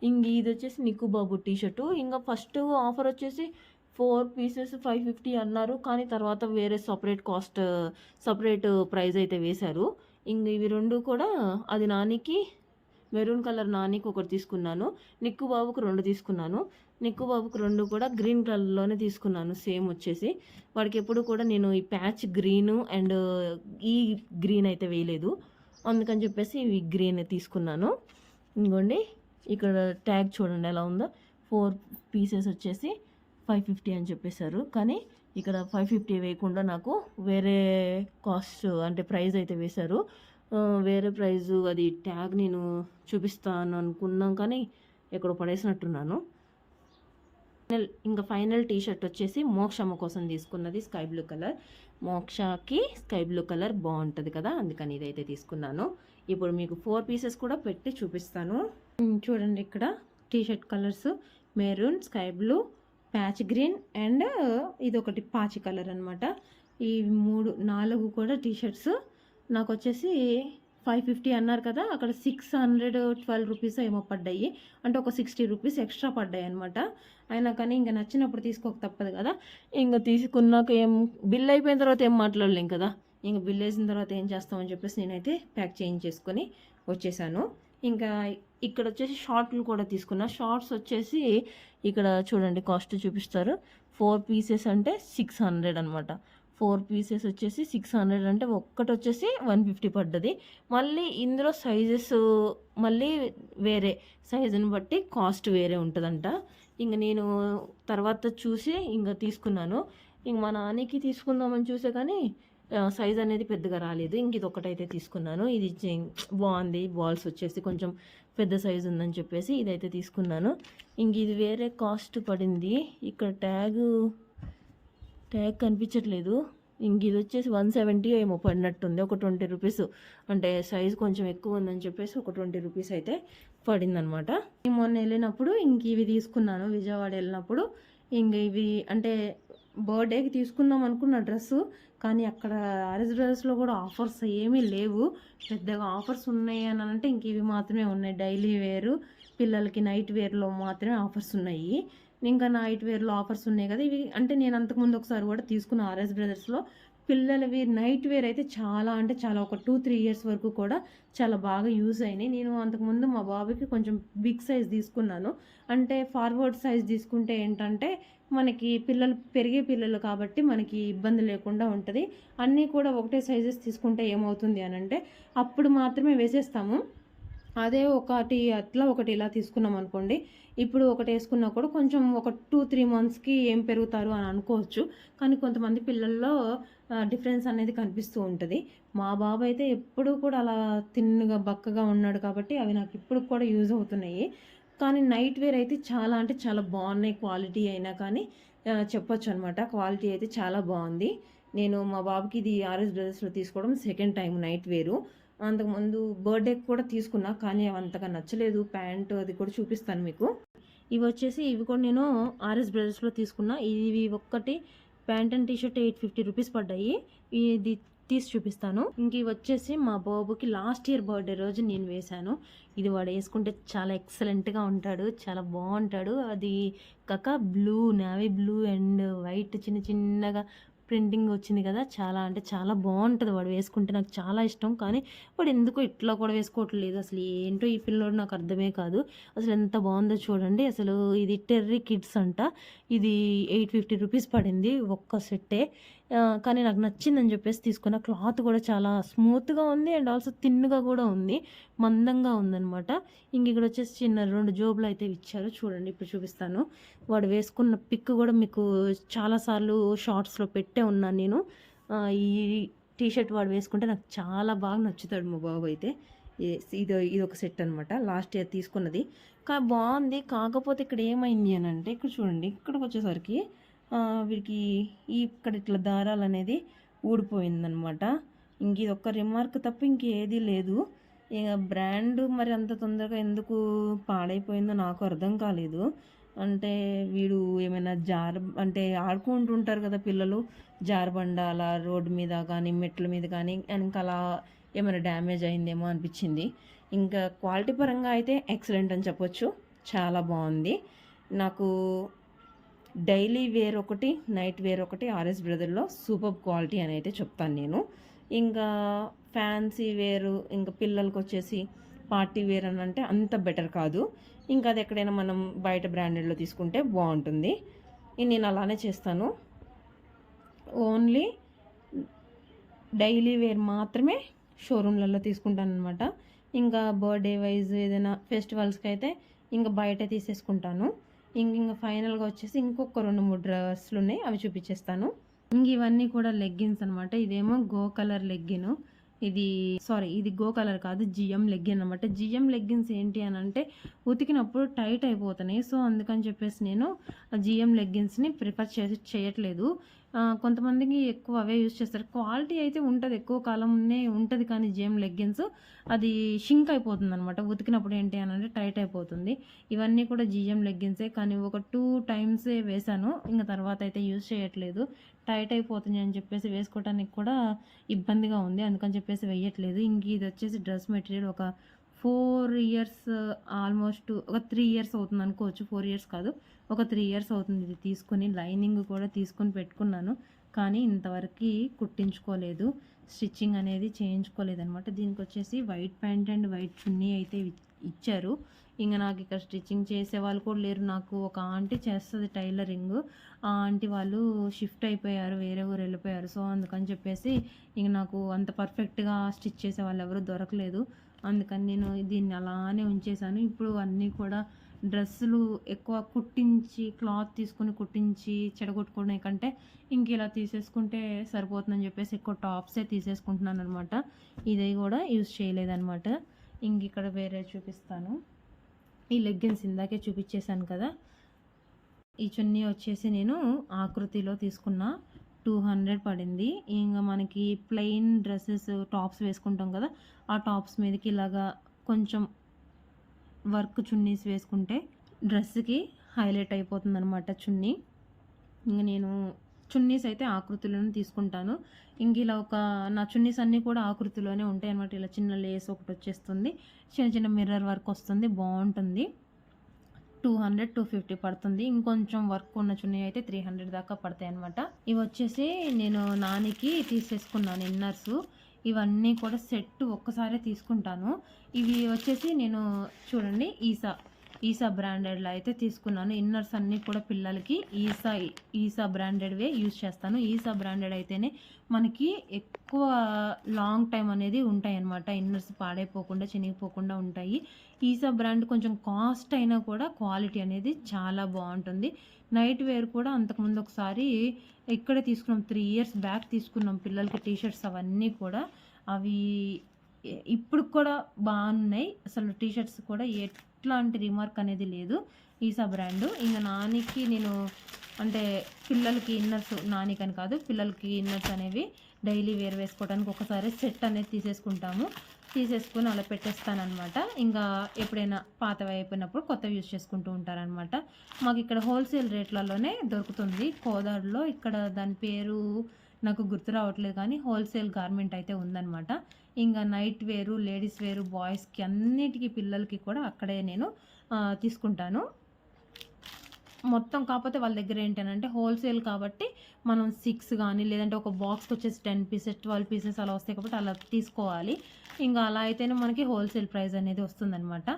[SPEAKER 2] ఇంక ఇది వచ్చేసి నిక్కు బాబు టీషర్టు. ఇంకా ఫస్ట్ ఆఫర్ వచ్చేసి 4 pieces 550 అన్నారు, కానీ తర్వాత వేరే సపరేట్ ప్రైస్ అయితే వేశారు. ఇంక ఇవి రెండు కూడా అది నానికి మెరూన్ కలర్ నానికి ఒకటి తీసుకున్నాను, నిక్కు బాబుకు 2 తీసుకున్నాను. నిక్కు బాబుకు 2 కూడా గ్రీన్ కలర్లోనే తీసుకున్నాను. సేమ్ వచ్చేసి వాడికి ఎప్పుడు కూడా నేను ఈ ప్యాచ్ గ్రీను అండ్ ఈ గ్రీన్ అయితే వేయలేదు, అందుకని చెప్పేసి ఇవి గ్రీన్ తీసుకున్నాను. ఇంకోండి ఇక్కడ ట్యాగ్ చూడండి ఎలా ఉందో. 4 pieces వచ్చేసి 550 అని చెప్పేశారు, కానీ ఇక్కడ 550 వేయకుండా నాకు వేరే కాస్ట్ అంటే ప్రైస్ అయితే వేశారు. వేరే ప్రైజు అది ట్యాగ్ నేను చూపిస్తాను అనుకున్నాం, కానీ ఎక్కడో పడేసినట్టున్నాను. ఇంకా ఫైనల్ టీషర్ట్ వచ్చేసి మోక్షమ్మ కోసం తీసుకున్నది, స్కై బ్లూ కలర్. మోక్షకి స్కై బ్లూ కలర్ బాగుంటుంది కదా, అందుకని ఇదైతే తీసుకున్నాను. ఇప్పుడు మీకు 4 pieces కూడా పెట్టి చూపిస్తాను. చూడండి ఇక్కడ t shirt colours maroon, sky blue, patch green and ఇదొకటి పాచి కలర్ అనమాట. ఈ 4 కూడా టీషర్ట్స్ నాకు వచ్చేసి 550 అన్నారు కదా, అక్కడ 612 రూపీస్ ఏమో పడ్డాయి, అంటే ఒక 60 రూపీస్ ఎక్స్ట్రా పడ్డాయి అనమాట. అయినా కానీ ఇంకా నచ్చినప్పుడు తీసుకోక తప్పదు కదా. ఇంకా తీసుకున్నాక బిల్ అయిపోయిన తర్వాత ఏం మాట్లాడలేం కదా, ఇంకా బిల్ వేసిన తర్వాత ఏం చేస్తామని చెప్పేసి నేనైతే ప్యాక్ చేయించేసుకొని వచ్చేసాను. ఇంకా ఇక్కడ వచ్చేసి షార్ట్లు కూడా తీసుకున్నా. షార్ట్స్ వచ్చేసి ఇక్కడ చూడండి కాస్ట్ చూపిస్తారు. 4 pieces అంటే 600 అనమాట. 4 pieces వచ్చేసి 600 అంటే ఒక్కటి వచ్చేసి 150 పడ్డది. మళ్ళీ ఇందులో సైజెస్ మళ్ళీ వేరే సైజుని బట్టి కాస్ట్ వేరే ఉంటుందంట. ఇంక నేను తర్వాత చూసి ఇంకా తీసుకున్నాను. ఇంక మా నాన్నకి తీసుకుందామని చూసే కానీ సైజ్ అనేది పెద్దగా రాలేదు. ఇంక ఇది ఒకటైతే తీసుకున్నాను. ఇది బాగుంది, బాల్స్ వచ్చేసి కొంచెం పెద్ద సైజు ఉందని చెప్పేసి ఇదైతే తీసుకున్నాను. ఇంక ఇది వేరే కాస్ట్ పడింది. ఇక్కడ ట్యాగ్ కనిపించట్లేదు. ఇంక ఇది వచ్చేసి 170 ఏమో పడినట్టుంది, ఒక 20 రూపీస్. అంటే సైజ్ కొంచెం ఎక్కువ ఉందని చెప్పేసి ఒక 20 రూపీస్ అయితే పడిందనమాట. మొన్న వెళ్ళినప్పుడు ఇంక ఇవి తీసుకున్నాను, విజయవాడ వెళ్ళినప్పుడు. ఇంక ఇవి అంటే బర్త్డేకి తీసుకుందాం అనుకున్న డ్రెస్సు, కానీ అక్కడ ఆర్ఎస్ బ్రదర్స్లో కూడా ఆఫర్స్ ఏమీ లేవు. పెద్దగా ఆఫర్స్ ఉన్నాయి అని అంటే ఇంక ఇవి మాత్రమే ఉన్నాయి. డైలీ వేరు, పిల్లలకి నైట్ వేర్లో మాత్రమే ఆఫర్స్ ఉన్నాయి. ఇంకా నైట్ వేర్లో ఆఫర్స్ ఉన్నాయి కదా ఇవి. అంటే నేను అంతకుముందు ఒకసారి కూడా తీసుకున్న ఆర్ఎస్ బ్రదర్స్లో పిల్లలవి నైట్ వేర్ అయితే చాలా అంటే చాలా ఒక 2-3 years వరకు కూడా చాలా బాగా యూజ్ అయినాయి. నేను అంతకుముందు మా బాబుకి కొంచెం బిగ్ సైజ్ తీసుకున్నాను. అంటే ఫార్వర్డ్ సైజ్ తీసుకుంటే ఏంటంటే మనకి పెరిగే పిల్లలు కాబట్టి మనకి ఇబ్బంది లేకుండా ఉంటుంది. అన్నీ కూడా ఒకటే సైజెస్ తీసుకుంటే ఏమవుతుంది అని అంటే అప్పుడు మాత్రమే వేసేస్తాము. అదే ఒకటి అట్లా ఒకటి ఇలా తీసుకున్నాం అనుకోండి, ఇప్పుడు ఒకటి వేసుకున్నా కూడా కొంచెం ఒక 2-3 monthsకి ఏం పెరుగుతారు అని అనుకోవచ్చు. కానీ కొంతమంది పిల్లల్లో డిఫరెన్స్ అనేది కనిపిస్తూ ఉంటుంది. మా బాబు అయితే ఎప్పుడూ కూడా అలా తిన్నుగా బక్కగా ఉన్నాడు కాబట్టి అవి నాకు ఇప్పుడు కూడా యూజ్ అవుతున్నాయి. కానీ నైట్ వేర్ అయితే చాలా అంటే చాలా బాగున్నాయి. క్వాలిటీ అయినా కానీ చెప్పొచ్చు అనమాట. క్వాలిటీ అయితే చాలా బాగుంది. నేను మా బాబుకి ఇది ఆర్ఎస్ బ్రదర్స్లో తీసుకోవడం సెకండ్ టైం నైట్ వేరు.
[SPEAKER 1] అంతకుముందు బర్త్డేకి కూడా తీసుకున్నా, కానీ అవి అంతగా నచ్చలేదు. ప్యాంటు అది కూడా చూపిస్తాను మీకు.
[SPEAKER 2] ఇవి కూడా నేను ఆర్ఎస్ బ్రదర్స్లో తీసుకున్నా. ఇవి ఒక్కటి ప్యాంట్ అండ్ టీషర్ట్ 850 రూపీస్ పడ్డాయి. ఇది తీసి చూపిస్తాను. ఇంక ఇవి వచ్చేసి మా బాబుకి లాస్ట్ ఇయర్ బర్త్డే రోజు నేను వేశాను. ఇది వాడు వేసుకుంటే చాలా ఎక్సలెంట్గా ఉంటాడు, చాలా బాగుంటాడు. అది కాక blue, navy blue and white చిన్న చిన్నగా ప్రింటింగ్ వచ్చింది కదా, చాలా అంటే చాలా బాగుంటుంది. వాడు వేసుకుంటే నాకు చాలా ఇష్టం. కానీ వాడు ఎందుకో ఇట్లా కూడా వేసుకోవట్లేదు. అసలు ఏంటో ఈ పిల్లోడు నాకు అర్థమే కాదు. అసలు ఎంత బాగుందో చూడండి. అసలు ఇది టెర్రీ కిడ్స్ అంట. ఇది 850 రూపీస్ పడింది ఒక్క సెట్టే. కానీ నాకు నచ్చిందని చెప్పేసి తీసుకున్న. క్లాత్ కూడా చాలా స్మూత్గా ఉంది అండ్ ఆల్సో థిన్గా కూడా ఉంది, మందంగా ఉందన్నమాట. ఇంక ఇక్కడ వచ్చేసి చిన్న 2 జోబులు అయితే ఇచ్చారు. చూడండి ఇప్పుడు చూపిస్తాను. వాడు వేసుకున్న పిక్ కూడా మీకు చాలాసార్లు షార్ట్స్లో పెట్టే ఉన్నాను నేను. ఈ టీషర్ట్ వాడు వేసుకుంటే నాకు చాలా బాగా నచ్చుతాడు మా బాబు అయితే. ఇది ఒక సెట్ అనమాట, లాస్ట్ ఇయర్ తీసుకున్నది. బాగుంది. కాకపోతే ఇక్కడ ఏమైంది అని అంటే, ఇక్కడ చూడండి, ఇక్కడికి వచ్చేసరికి వీడికి ఇక్కడ ఇట్లా దారాలు అనేది ఊడిపోయిందనమాట. ఇంక ఇది ఒక్క రిమార్క్ తప్ప ఇంకేదీ లేదు. ఇక బ్రాండ్ మరి అంత తొందరగా ఎందుకు పాడైపోయిందో నాకు అర్థం కాలేదు. అంటే వీడు ఏమైనా అంటే ఆడుకుంటుంటారు కదా పిల్లలు, జారబండ అలా రోడ్డు మీద కానీ మెట్ల మీద కానీ, ఇంకా అలా ఏమైనా డ్యామేజ్ అయిందేమో అనిపించింది. ఇంకా క్వాలిటీ పరంగా అయితే ఎక్సలెంట్ అని చెప్పొచ్చు, చాలా బాగుంది. నాకు డైలీ వేర్ ఒకటి, నైట్ వేర్ ఒకటి ఆర్ఎస్ బ్రదర్లో సూపర్ క్వాలిటీ అని అయితే చెప్తాను నేను. ఇంకా ఫ్యాన్సీ వేరు, ఇంకా పిల్లలకి వచ్చేసి పార్టీ వేర్ అని అంటే అంత బెటర్ కాదు. ఇంకా అది ఎక్కడైనా మనం బయట బ్రాండెడ్లో తీసుకుంటే బాగుంటుంది. నేను అలానే చేస్తాను. ఓన్లీ డైలీ వేర్ మాత్రమే షోరూమ్లలో తీసుకుంటాను అనమాట. ఇంకా బర్త్డే వైజ్ ఏదైనా ఫెస్టివల్స్కి అయితే ఇంకా బయట తీసేసుకుంటాను. ఇంకా ఫైనల్గా వచ్చేసి ఇంకొక 2-3 డ్రెస్సులు ఉన్నాయి, అవి చూపించేస్తాను. ఇవన్నీ కూడా లెగ్గిన్స్ అనమాట. ఇదేమో గో కలర్ లెగ్గిన్, ఇది గో కలర్ కాదు, జిఎం లెగ్గిన్ అనమాట. జిఎం లెగ్గిన్స్ ఏంటి అని అంటే ఉతికినప్పుడు టైట్ అయిపోతున్నాయి. సో అందుకని చెప్పేసి నేను జిఎం లెగ్గిన్స్ని ప్రిఫర్ చేయట్లేదు. కొంతమందికి ఎక్కువ అవే యూజ్ చేస్తారు. క్వాలిటీ అయితే ఉంటుంది, ఎక్కువ కాలంనే ఉంటుంది. కానీ జిఎం లెగ్గిన్స్ అది షింక్ అయిపోతుంది అనమాట. ఉతికినప్పుడు ఏంటి అని అంటే టైట్ అయిపోతుంది. ఇవన్నీ కూడా జిఎం లెగ్గిన్సే, కానీ ఒక 2 టైమ్సే వేశాను. ఇంకా తర్వాత అయితే యూజ్ చేయట్లేదు. టైట్ అయిపోతుంది అని చెప్పేసి వేసుకోవడానికి కూడా ఇబ్బందిగా ఉంది, అందుకని చెప్పేసి వేయట్లేదు. ఇంక ఇది వచ్చేసి డ్రెస్ మెటీరియల్ ఒక 4 ఇయర్స్, ఆల్మోస్ట్ ఒక 3 ఇయర్స్ అవుతుంది అనుకోవచ్చు. 4 ఇయర్స్ కాదు, ఒక 3 ఇయర్స్ అవుతుంది ఇది తీసుకొని. లైనింగ్ కూడా తీసుకొని పెట్టుకున్నాను, కానీ ఇంతవరకు కుట్టించుకోలేదు, స్టిచ్చింగ్ అనేది చేయించుకోలేదు అనమాట. దీనికి వచ్చేసి వైట్ ప్యాంట్ అండ్ వైట్ చున్నీ అయితే ఇచ్చారు. ఇంకా నాకు ఇక్కడ స్టిచ్చింగ్ చేసే వాళ్ళు కూడా లేరు. నాకు ఒక ఆంటీ చేస్తుంది టైలరింగ్, ఆ ఆంటీ వాళ్ళు షిఫ్ట్ అయిపోయారు, వేరే ఊరు వెళ్ళిపోయారు. సో అందుకని చెప్పేసి ఇంక నాకు అంత పర్ఫెక్ట్గా స్టిచ్ చేసే వాళ్ళు ఎవరు దొరకలేదు. అందుకని నేను దీన్ని అలానే ఉంచేసాను. ఇప్పుడు అన్నీ కూడా డ్రెస్సులు ఎక్కువ కుట్టించి, క్లాత్ తీసుకుని కుట్టించి చెడగొట్టుకునే కంటే ఇంక ఇలా తీసేసుకుంటే సరిపోతుందని చెప్పేసి ఎక్కువ టాప్సే తీసేసుకుంటున్నాను అనమాట. ఇది కూడా యూజ్ చేయలేదన్నమాట. ఇంక ఇక్కడ వేరే చూపిస్తాను. ఈ లెగ్గిన్స్ ఇందాకే చూపించేశాను కదా. ఈ చున్నీ వచ్చేసి నేను ఆకృతిలో తీసుకున్న, 200 పడింది. ఇంకా మనకి ప్లెయిన్ డ్రెస్సెస్ టాప్స్ వేసుకుంటాం కదా, ఆ టాప్స్ మీదకి ఇలాగా కొంచెం వర్క్ చున్నీస్ వేసుకుంటే డ్రెస్కి హైలైట్ అయిపోతుంది అనమాట చున్నీ. ఇంక నేను చున్నీస్ అయితే ఆకృతిలోనే తీసుకుంటాను. ఇంక ఇలా నా చున్నీస్ అన్నీ కూడా ఆకృతిలోనే ఉంటాయి అనమాట. ఇలా చిన్న లేస్ ఒకటి వచ్చేస్తుంది, చిన్న చిన్న మిర్రర్ వర్క్ వస్తుంది, బాగుంటుంది. 200-250 పడుతుంది. ఇంకొంచెం వర్క్ ఉన్న చున్నీ అయితే 300 దాకా పడతాయి అనమాట. ఇవి వచ్చేసి నేను నానికి తీసేసుకున్నాను ఇన్నర్స్. ఇవన్నీ కూడా సెట్ ఒక్కసారే తీసుకుంటాను. ఇవి వచ్చేసి నేను చూడండి ఈసా బ్రాండెడ్లో అయితే తీసుకున్నాను. ఇన్నర్స్ అన్నీ కూడా పిల్లలకి ఈసా బ్రాండెడ్వే యూజ్ చేస్తాను. ఈసా బ్రాండెడ్ అయితేనే మనకి ఎక్కువ లాంగ్ టైం అనేది ఉంటాయి అన్నమాట. ఇన్నర్స్ పాడైపోకుండా, చినిగిపోకుండా ఉంటాయి. ఈసా బ్రాండ్ కొంచెం కాస్ట్ అయినా కూడా క్వాలిటీ అనేది చాలా బాగుంటుంది. నైట్ వేర్ కూడా అంతకుముందు ఒకసారి ఇక్కడే తీసుకున్నాం, 3 ఇయర్స్ బ్యాక్ తీసుకున్నాం పిల్లలకి టీషర్ట్స్. అవన్నీ కూడా అవి ఇప్పుడు కూడా బాగున్నాయి. అసలు టీషర్ట్స్ కూడా ఎట్లాంటి రిమార్క్ అనేది లేదు. ఈసా బ్రాండు. ఇంకా నానికి నేను అంటే పిల్లలకి ఇన్నర్స్, నానికి అని కాదు, పిల్లలకి ఇన్నర్స్ అనేవి డైలీ వేర్ వేసుకోవడానికి ఒకసారి సెట్ అనేది తీసేసుకుంటాము. తీసేసుకుని అలా పెట్టేస్తానమాట. ఇంకా ఎప్పుడైనా పాతవి అయిపోయినప్పుడు కొత్తవి యూజ్ చేసుకుంటూ ఉంటారనమాట. మాకు ఇక్కడ హోల్సేల్ రేట్లలోనే దొరుకుతుంది కోదాడులో. ఇక్కడ దాని పేరు నాకు గుర్తు రావట్లేదు కానీ హోల్సేల్ గార్మెంట్ అయితే ఉందనమాట. ఇంకా నైట్ వేరు, లేడీస్ వేరు, బాయ్స్కి అన్నిటికీ పిల్లలకి కూడా అక్కడే నేను తీసుకుంటాను. మొత్తం కాకపోతే వాళ్ళ దగ్గర ఏంటంటే హోల్సేల్ కాబట్టి మనం 6 కానీ లేదంటే ఒక బాక్స్కి వచ్చేసి 10 పీసెస్ 12 పీసెస్ అలా వస్తాయి కాబట్టి అలా తీసుకోవాలి. ఇంకా అలా అయితేనే మనకి హోల్సేల్ ప్రైస్ అనేది వస్తుందన్నమాట.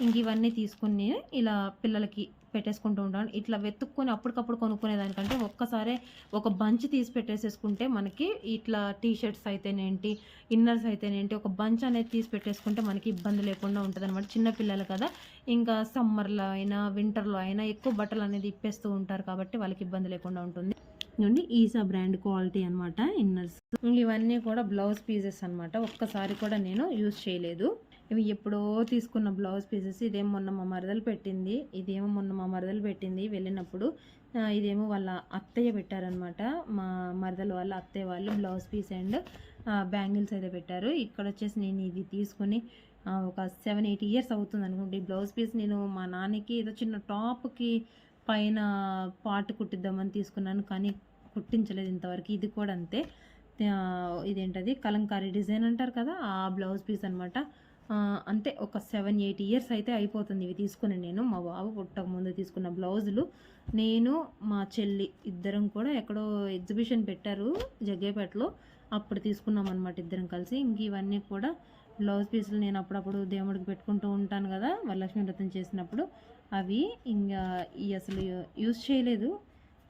[SPEAKER 2] ఇంక ఇవన్నీ తీసుకుని ఇలా పిల్లలకి పెట్టేసుకుంటూ ఉంటాను. ఇట్లా వెతుక్కొని అప్పటికప్పుడు కొనుక్కునేదానికంటే ఒక్కసారే ఒక బంచ్ తీసి పెట్టేసేసుకుంటే మనకి ఇట్లా టీ షర్ట్స్ అయితేనేంటి, ఇన్నర్స్ అయితేనేంటి ఒక బంచ్ అనేది తీసి పెట్టేసుకుంటే మనకి ఇబ్బంది లేకుండా ఉంటుంది అనమాట. చిన్నపిల్లలు కదా, ఇంకా సమ్మర్లో అయినా వింటర్లో అయినా ఎక్కువ బట్టలు అనేది ఇప్పేస్తూ ఉంటారు కాబట్టి వాళ్ళకి ఇబ్బంది లేకుండా ఉంటుంది. నుండి ఈసా బ్రాండ్ క్వాలిటీ అనమాట ఇన్నర్స్. ఇవన్నీ కూడా బ్లౌజ్ పీసెస్ అనమాట. ఒక్కసారి కూడా నేను యూజ్ చేయలేదు. ఇవి ఎప్పుడో తీసుకున్న బ్లౌజ్ పీసెస్. ఇదేమో మొన్న మా మరదలు పెట్టింది వెళ్ళినప్పుడు. ఇదేమో వాళ్ళ అత్తయ్య పెట్టారనమాట. మా మరదలు వాళ్ళ అత్తయ్య వాళ్ళు బ్లౌజ్ పీస్ అండ్ బ్యాంగిల్స్ అయితే పెట్టారు. ఇక్కడ వచ్చేసి నేను ఇది తీసుకుని ఒక 7-8 ఇయర్స్ అవుతుంది అనుకుంటే ఈ బ్లౌజ్ పీస్ నేను మా నాన్నకి ఏదో చిన్న టాప్కి పైన పార్ట్ కుట్టిద్దామని తీసుకున్నాను కానీ కుట్టించలేదు ఇంతవరకు. ఇది కూడా అంతే. ఇదేంటది కలంకారీ డిజైన్ అంటారు కదా, ఆ బ్లౌజ్ పీస్ అనమాట. అంతే ఒక 7-8 ఇయర్స్ అయితే అయిపోతుంది ఇవి తీసుకుని. నేను మా బాబు పుట్టక ముందు తీసుకున్న బ్లౌజులు. నేను మా చెల్లి ఇద్దరం కూడా ఎక్కడో ఎగ్జిబిషన్ పెట్టారు జగ్గేపేటలో, అప్పుడు తీసుకున్నాం అనమాట ఇద్దరం కలిసి. ఇంక ఇవన్నీ కూడా బ్లౌజ్ పీసులు నేను అప్పుడప్పుడు దేవుడికి పెట్టుకుంటూ ఉంటాను కదా వరలక్ష్మి వ్రతం చేసినప్పుడు. అవి ఇంకా అసలు యూజ్ చేయలేదు.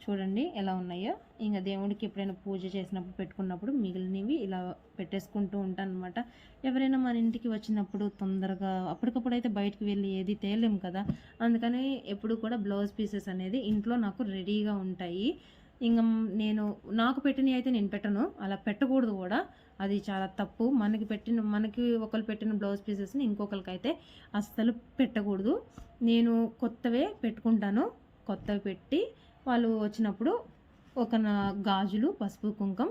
[SPEAKER 2] చూడండి ఎలా ఉన్నాయో. ఇంకా దేవుడికి ఎప్పుడైనా పూజ చేసినప్పుడు పెట్టుకున్నప్పుడు మిగిలినవి ఇలా పెట్టేసుకుంటూ ఉంటాను అనమాట. ఎవరైనా మన ఇంటికి వచ్చినప్పుడు తొందరగా అప్పటికప్పుడు అయితే బయటకు వెళ్ళి ఏది తేలేము కదా, అందుకని ఎప్పుడు కూడా బ్లౌజ్ పీసెస్ అనేది ఇంట్లో నాకు రెడీగా ఉంటాయి. ఇంకా నాకు పెట్టినవి అయితే నేను పెట్టను, అలా పెట్టకూడదు కూడా, అది చాలా తప్పు. మనకి ఒకరు పెట్టిన బ్లౌజ్ పీసెస్ని ఇంకొకరికి అయితే అస్సలు పెట్టకూడదు. నేను కొత్తవే పెట్టుకుంటాను. కొత్తవి పెట్టి వాళ్ళు వచ్చినప్పుడు ఒక గాజులు, పసుపు, కుంకం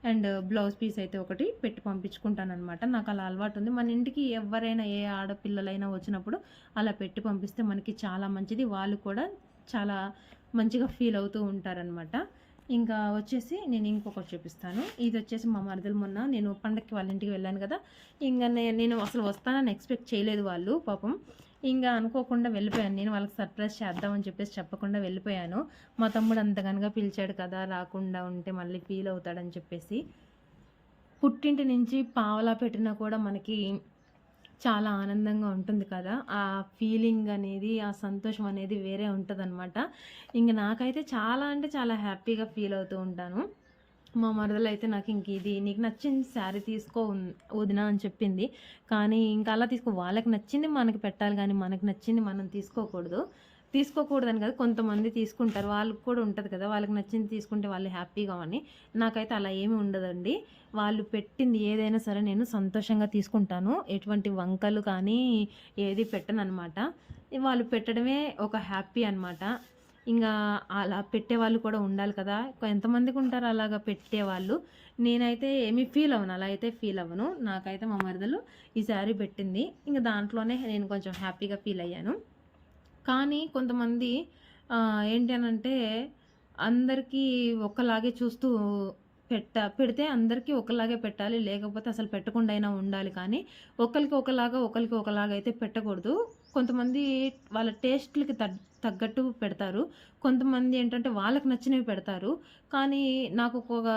[SPEAKER 2] అండ్ బ్లౌజ్ పీస్ అయితే ఒకటి పెట్టి పంపించుకుంటాను అనమాట. నాకు అలా అలవాటు ఉంది. మన ఇంటికి ఎవరైనా ఏ ఆడపిల్లలైనా వచ్చినప్పుడు అలా పెట్టి పంపిస్తే మనకి చాలా మంచిది. వాళ్ళు కూడా చాలా మంచిగా ఫీల్ అవుతూ ఉంటారనమాట. ఇంకా వచ్చేసి నేను ఇంకొకటి చూపిస్తాను. ఇది వచ్చేసి మా మరదలు మొన్న నేను పండగకి వాళ్ళ ఇంటికి వెళ్ళాను కదా, ఇంకా నేను అసలు వస్తానని ఎక్స్పెక్ట్ చేయలేదు వాళ్ళు పాపం. ఇంకా అనుకోకుండా వెళ్ళిపోయాను. నేను వాళ్ళకి సర్ప్రైజ్ చేద్దామని చెప్పేసి చెప్పకుండా వెళ్ళిపోయాను. మా తమ్ముడు అంతగానగా పిలిచాడు కదా, రాకుండా ఉంటే మళ్ళీ ఫీల్ అవుతాడని చెప్పేసి. పుట్టింటి నుంచి పావలా పెట్టినా కూడా మనకి చాలా ఆనందంగా ఉంటుంది కదా, ఆ ఫీలింగ్ అనేది, ఆ సంతోషం అనేది వేరే ఉంటుంది అనమాట. ఇంక నాకైతే చాలా అంటే చాలా హ్యాపీగా ఫీల్ అవుతూ ఉంటాను. మా మరదలు అయితే నాకు ఇంక ఇది నీకు నచ్చింది శారీ తీసుకో వదినా అని చెప్పింది. కానీ ఇంకా అలా వాళ్ళకి నచ్చింది మనకి పెట్టాలి కానీ మనకి నచ్చింది మనం తీసుకోకూడదని కదా, కొంతమంది తీసుకుంటారు, వాళ్ళకి కూడా ఉంటుంది కదా, వాళ్ళకి నచ్చింది తీసుకుంటే వాళ్ళు హ్యాపీగా అని. నాకైతే అలా ఏమీ ఉండదండి. వాళ్ళు పెట్టింది ఏదైనా సరే నేను సంతోషంగా తీసుకుంటాను. ఎటువంటి వంకలు కానీ ఏది పెట్టను అనమాట. వాళ్ళు పెట్టడమే ఒక హ్యాపీ అనమాట. ఇంకా అలా పెట్టేవాళ్ళు కూడా ఉండాలి కదా, ఎంతమందికి ఉంటారు అలాగా పెట్టేవాళ్ళు. నేనైతే ఏమీ ఫీల్ అవ్వను, అలా అయితే ఫీల్ అవ్వను. నాకైతే మా మరదలు ఈ శారీ పెట్టింది, ఇంకా దాంట్లోనే నేను కొంచెం హ్యాపీగా ఫీల్ అయ్యాను. కానీ కొంతమంది ఏంటి అనంటే అందరికీ ఒకలాగే చూస్తూ పెడితే అందరికీ ఒకలాగే పెట్టాలి, లేకపోతే అసలు పెట్టకుండా అయినా ఉండాలి. కానీ ఒకరికి ఒకలాగా అయితే పెట్టకూడదు. కొంతమంది వాళ్ళ టేస్ట్లకి తగ్గట్టు పెడతారు, కొంతమంది ఏంటంటే వాళ్ళకి నచ్చినవి పెడతారు. కానీ నాకు ఒక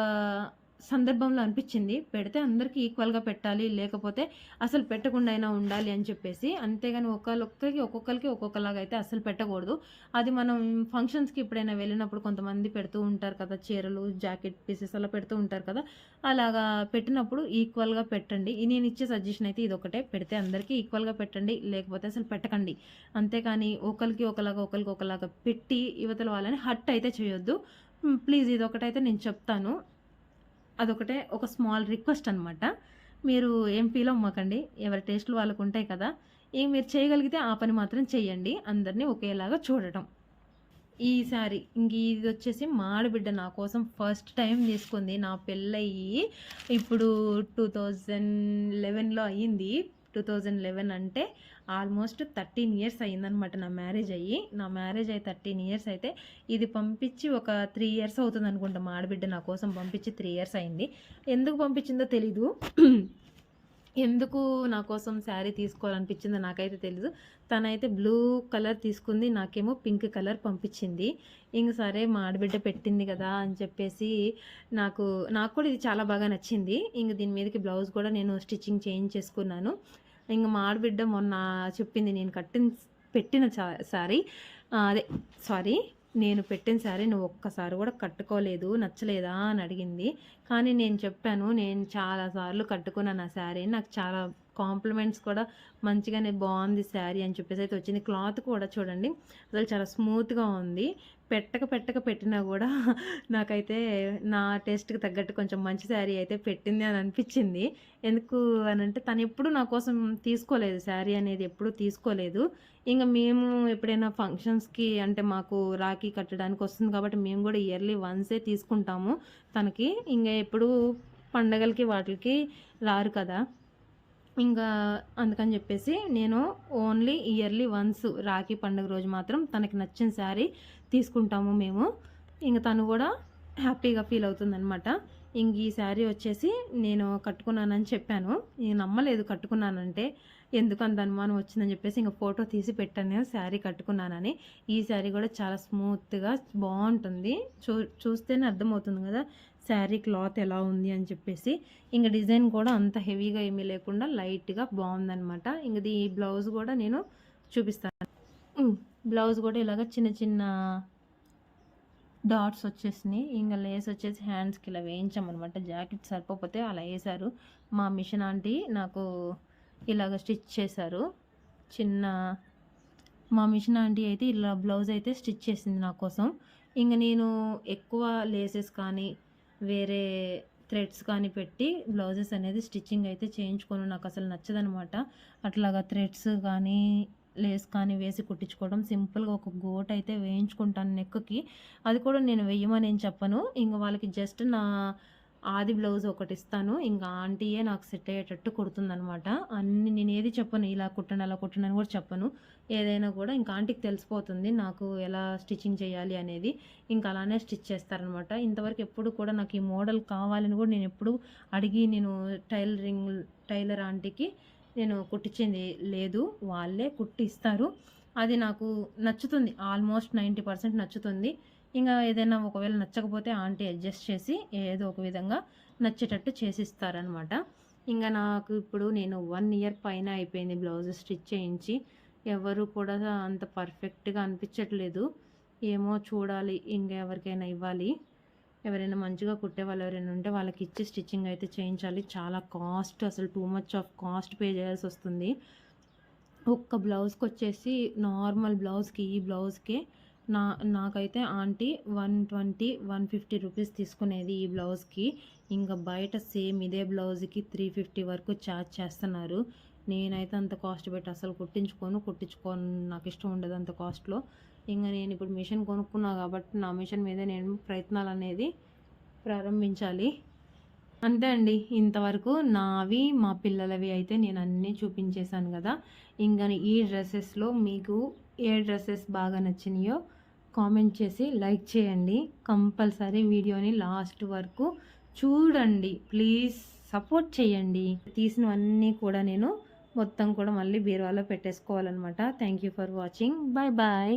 [SPEAKER 2] సందర్భంలో అనిపించింది పెడితే అందరికీ ఈక్వల్గా పెట్టాలి, లేకపోతే అసలు పెట్టకుండా అయినా ఉండాలి అని చెప్పేసి. అంతేగాని ఒక్కొక్కరికి ఒక్కొక్కలాగా అయితే అసలు పెట్టకూడదు. అది మనం ఫంక్షన్స్కి ఎప్పుడైనా వెళ్ళినప్పుడు కొంతమంది పెడుతూ ఉంటారు కదా, చీరలు, జాకెట్ పీసెస్ అలా పెడుతూ ఉంటారు కదా, అలాగా పెట్టినప్పుడు ఈక్వల్గా పెట్టండి. నేను ఇచ్చే సజెషన్ అయితే ఇది ఒకటే, పెడితే అందరికీ ఈక్వల్గా పెట్టండి, లేకపోతే అసలు పెట్టకండి. అంతేకాని ఒకరికి ఒకలాగా పెట్టి యువతల వాళ్ళని హర్ట్ అయితే చేయొద్దు ప్లీజ్. ఇది ఒకటైతే నేను చెప్తాను, అదొకటే ఒక స్మాల్ రిక్వెస్ట్ అనమాట. మీరు ఏం ఫీల్ అవ్వకండి, ఎవరి టేస్ట్లు వాళ్ళకు ఉంటాయి కదా, మీరు చేయగలిగితే ఆ పని మాత్రం చేయండి, అందరినీ ఒకేలాగా చూడటం. ఈ శారీ ఇంక ఇది వచ్చేసి మాడబిడ్డ నా కోసం ఫస్ట్ టైం తీసుకుంది. నా పెళ్ళయి ఇప్పుడు 2011లో అయ్యింది. 2011 అంటే ఆల్మోస్ట్ 13 ఇయర్స్ అయ్యిందనమాట నా మ్యారేజ్ అయ్యి. నా మ్యారేజ్ అయ్యి 13 ఇయర్స్ అయితే ఇది పంపించి ఒక 3 ఇయర్స్ అవుతుంది అనుకుంటా. మాడబిడ్డ నా కోసం పంపించి 3 ఇయర్స్ అయింది. ఎందుకు పంపించిందో తెలీదు. ఎందుకు నా కోసం శారీ తీసుకోవాలనిపించిందో నాకైతే తెలీదు. తనైతే బ్లూ కలర్ తీసుకుంది, నాకేమో పింక్ కలర్ పంపించింది. ఇంక సరే మా ఆడబిడ్డ పెట్టింది కదా అని చెప్పేసి నాకు కూడా ఇది చాలా బాగా నచ్చింది. ఇంక దీని మీదకి బ్లౌజ్ కూడా నేను స్టిచ్చింగ్ చేయించేసుకున్నాను. ఇంక మా ఆడబిడ్డ మొన్న చెప్పింది, నేను పెట్టిన శారీ నేను పెట్టిన శారీ నువ్వు ఒక్కసారి కూడా కట్టుకోలేదు, నచ్చలేదా అని అడిగింది. కానీ నేను చెప్పాను, నేను చాలాసార్లు కట్టుకున్నాను ఆ శారీ, నాకు చాలా కాంప్లిమెంట్స్ కూడా మంచిగానే బాగుంది శారీ అని చెప్పేసి అయితే వచ్చింది. క్లాత్ కూడా చూడండి అసలు చాలా స్మూత్గా ఉంది. పెట్టినా కూడా నాకైతే నా టేస్ట్కి తగ్గట్టు కొంచెం మంచి శారీ అయితే పెట్టింది అని అనిపించింది. ఎందుకు అని అంటే తను ఎప్పుడు నా కోసం తీసుకోలేదు, శారీ అనేది ఎప్పుడు తీసుకోలేదు. ఇంకా మేము ఎప్పుడైనా ఫంక్షన్స్కి అంటే మాకు రాఖీ కట్టడానికి వస్తుంది కాబట్టి మేము కూడా ఇయర్లీ వన్సే తీసుకుంటాము తనకి. ఇంకా ఎప్పుడు పండగలకి వాటికి రారు కదా, ఇంకా అందుకని చెప్పేసి నేను ఓన్లీ ఇయర్లీ వన్స్ రాఖీ పండుగ రోజు మాత్రం తనకి నచ్చిన శారీ తీసుకుంటాము మేము. ఇంక తను కూడా హ్యాపీగా ఫీల్ అవుతుందనమాట. ఇంక ఈ శారీ వచ్చేసి నేను కట్టుకున్నానని చెప్పాను. నేను నమ్మలేదు కట్టుకున్నానంటే, ఎందుకు అంత అనుమానం వచ్చిందని చెప్పేసి ఇంకా ఫోటో తీసి పెట్టాను నేను శారీ కట్టుకున్నానని. ఈ శారీ కూడా చాలా స్మూత్గా బాగుంటుంది, చూస్తేనే అర్థమవుతుంది కదా శారీ క్లాత్ ఎలా ఉంది అని చెప్పేసి. ఇంకా డిజైన్ కూడా అంత హెవీగా ఏమీ లేకుండా లైట్గా బాగుందనమాట. ఇంక ఈ బ్లౌజ్ కూడా నేను చూపిస్తాను. బ్లౌజ్ కూడా ఇలాగ చిన్న చిన్న డాట్స్ వచ్చేసినాయి. ఇంకా లేస్ వచ్చేసి హ్యాండ్స్కి ఇలా వేయించామన్నమాట. జాకెట్ సరిపోతే అలా వేశారు. మా మిషన్ ఆంటీ నాకు ఇలాగ స్టిచ్ చేశారు. మా మిషన్ ఆంటీ అయితే ఇలా బ్లౌజ్ అయితే స్టిచ్ చేసింది నా కోసం. ఇంక నేను ఎక్కువ లేసెస్ కానీ వేరే థ్రెడ్స్ కానీ పెట్టి బ్లౌజెస్ అనేది స్టిచ్చింగ్ అయితే చేయించుకోను, నాకు అసలు నచ్చదనమాట. అట్లాగా థ్రెడ్స్ కానీ లేస్ కానీ వేసి కుట్టించుకోవడం, సింపుల్గా ఒక గోట్ అయితే వేయించుకుంటాను నెక్కి. అది కూడా నేను వెయ్యమని ఏం చెప్పను, ఇంక వాళ్ళకి జస్ట్ నా ఆది బ్లౌజ్ ఒకటి ఇస్తాను. ఇంకా ఆంటీయే నాకు సెట్ అయ్యేటట్టు కుడుతుందనమాట. అన్ని నేను ఏది చెప్పను, ఇలా కుట్టండి అలా కుట్టండి అని కూడా చెప్పను. ఏదైనా కూడా ఇంకా ఆంటీకి తెలిసిపోతుంది నాకు ఎలా స్టిచ్చింగ్ చేయాలి అనేది. ఇంకా అలానే స్టిచ్ చేస్తారనమాట. ఇంతవరకు ఎప్పుడు కూడా నాకు ఈ మోడల్ కావాలని కూడా నేను ఎప్పుడు అడిగి నేను టైలర్ ఆంటీకి నేను కుట్టించింది లేదు, వాళ్ళే కుట్టి ఇస్తారు. అది నాకు నచ్చుతుంది, ఆల్మోస్ట్ 90% నచ్చుతుంది. ఇంకా ఏదైనా ఒకవేళ నచ్చకపోతే ఆంటీ అడ్జస్ట్ చేసి ఏదో ఒక విధంగా నచ్చేటట్టు చేసిస్తారనమాట. ఇంకా నాకు ఇప్పుడు నేను 1 ఇయర్ పైన అయిపోయింది బ్లౌజ్ స్టిచ్ చేయించి. ఎవరు కూడా అంత పర్ఫెక్ట్గా అనిపించట్లేదు. ఏమో చూడాలి, ఇంకా ఎవరికైనా ఇవ్వాలి. ఎవరైనా మంచిగా కుట్టే వాళ్ళు ఎవరైనా ఉంటే వాళ్ళకి ఇచ్చి స్టిచ్చింగ్ అయితే చేయించాలి. చాలా కాస్ట్, అసలు too much of cost pay చేయాల్సి వస్తుంది. ఒక్క బ్లౌజ్కి వచ్చేసి నార్మల్ బ్లౌజ్కి ఈ బ్లౌజ్కే నాకైతే ఆంటీ 120-150 రూపీస్ తీసుకునేది ఈ బ్లౌజ్కి. ఇంకా బయట సేమ్ ఇదే బ్లౌజ్కి 350 వరకు ఛార్జ్ చేస్తున్నారు. నేనైతే అంత కాస్ట్ పెట్టి అసలు కుట్టించుకోను, నాకు ఇష్టం ఉండదు అంత కాస్ట్లో. ఇంకా నేను ఇప్పుడు మిషన్ కొనుక్కున్నా కాబట్టి నా మిషన్ మీదే నేను ప్రయత్నాలు అనేది ప్రారంభించాలి. అంతే అండి, ఇంతవరకు నావి మా పిల్లలవి అయితే నేను అన్నీ చూపించేశాను కదా. ఇంకా ఈ డ్రెస్సెస్లో మీకు ఏ డ్రెస్సెస్ బాగా నచ్చినాయో కామెంట్ చేసి లైక్ చేయండి. కంపల్సరీ వీడియోని లాస్ట్ వరకు చూడండి, ప్లీజ్ సపోర్ట్ చేయండి. తీసినవన్నీ కూడా నేను మొత్తం కూడా మళ్ళీ బీరువాలో పెట్టేసుకోవాలన్నమాట. Thank you for watching. Bye bye.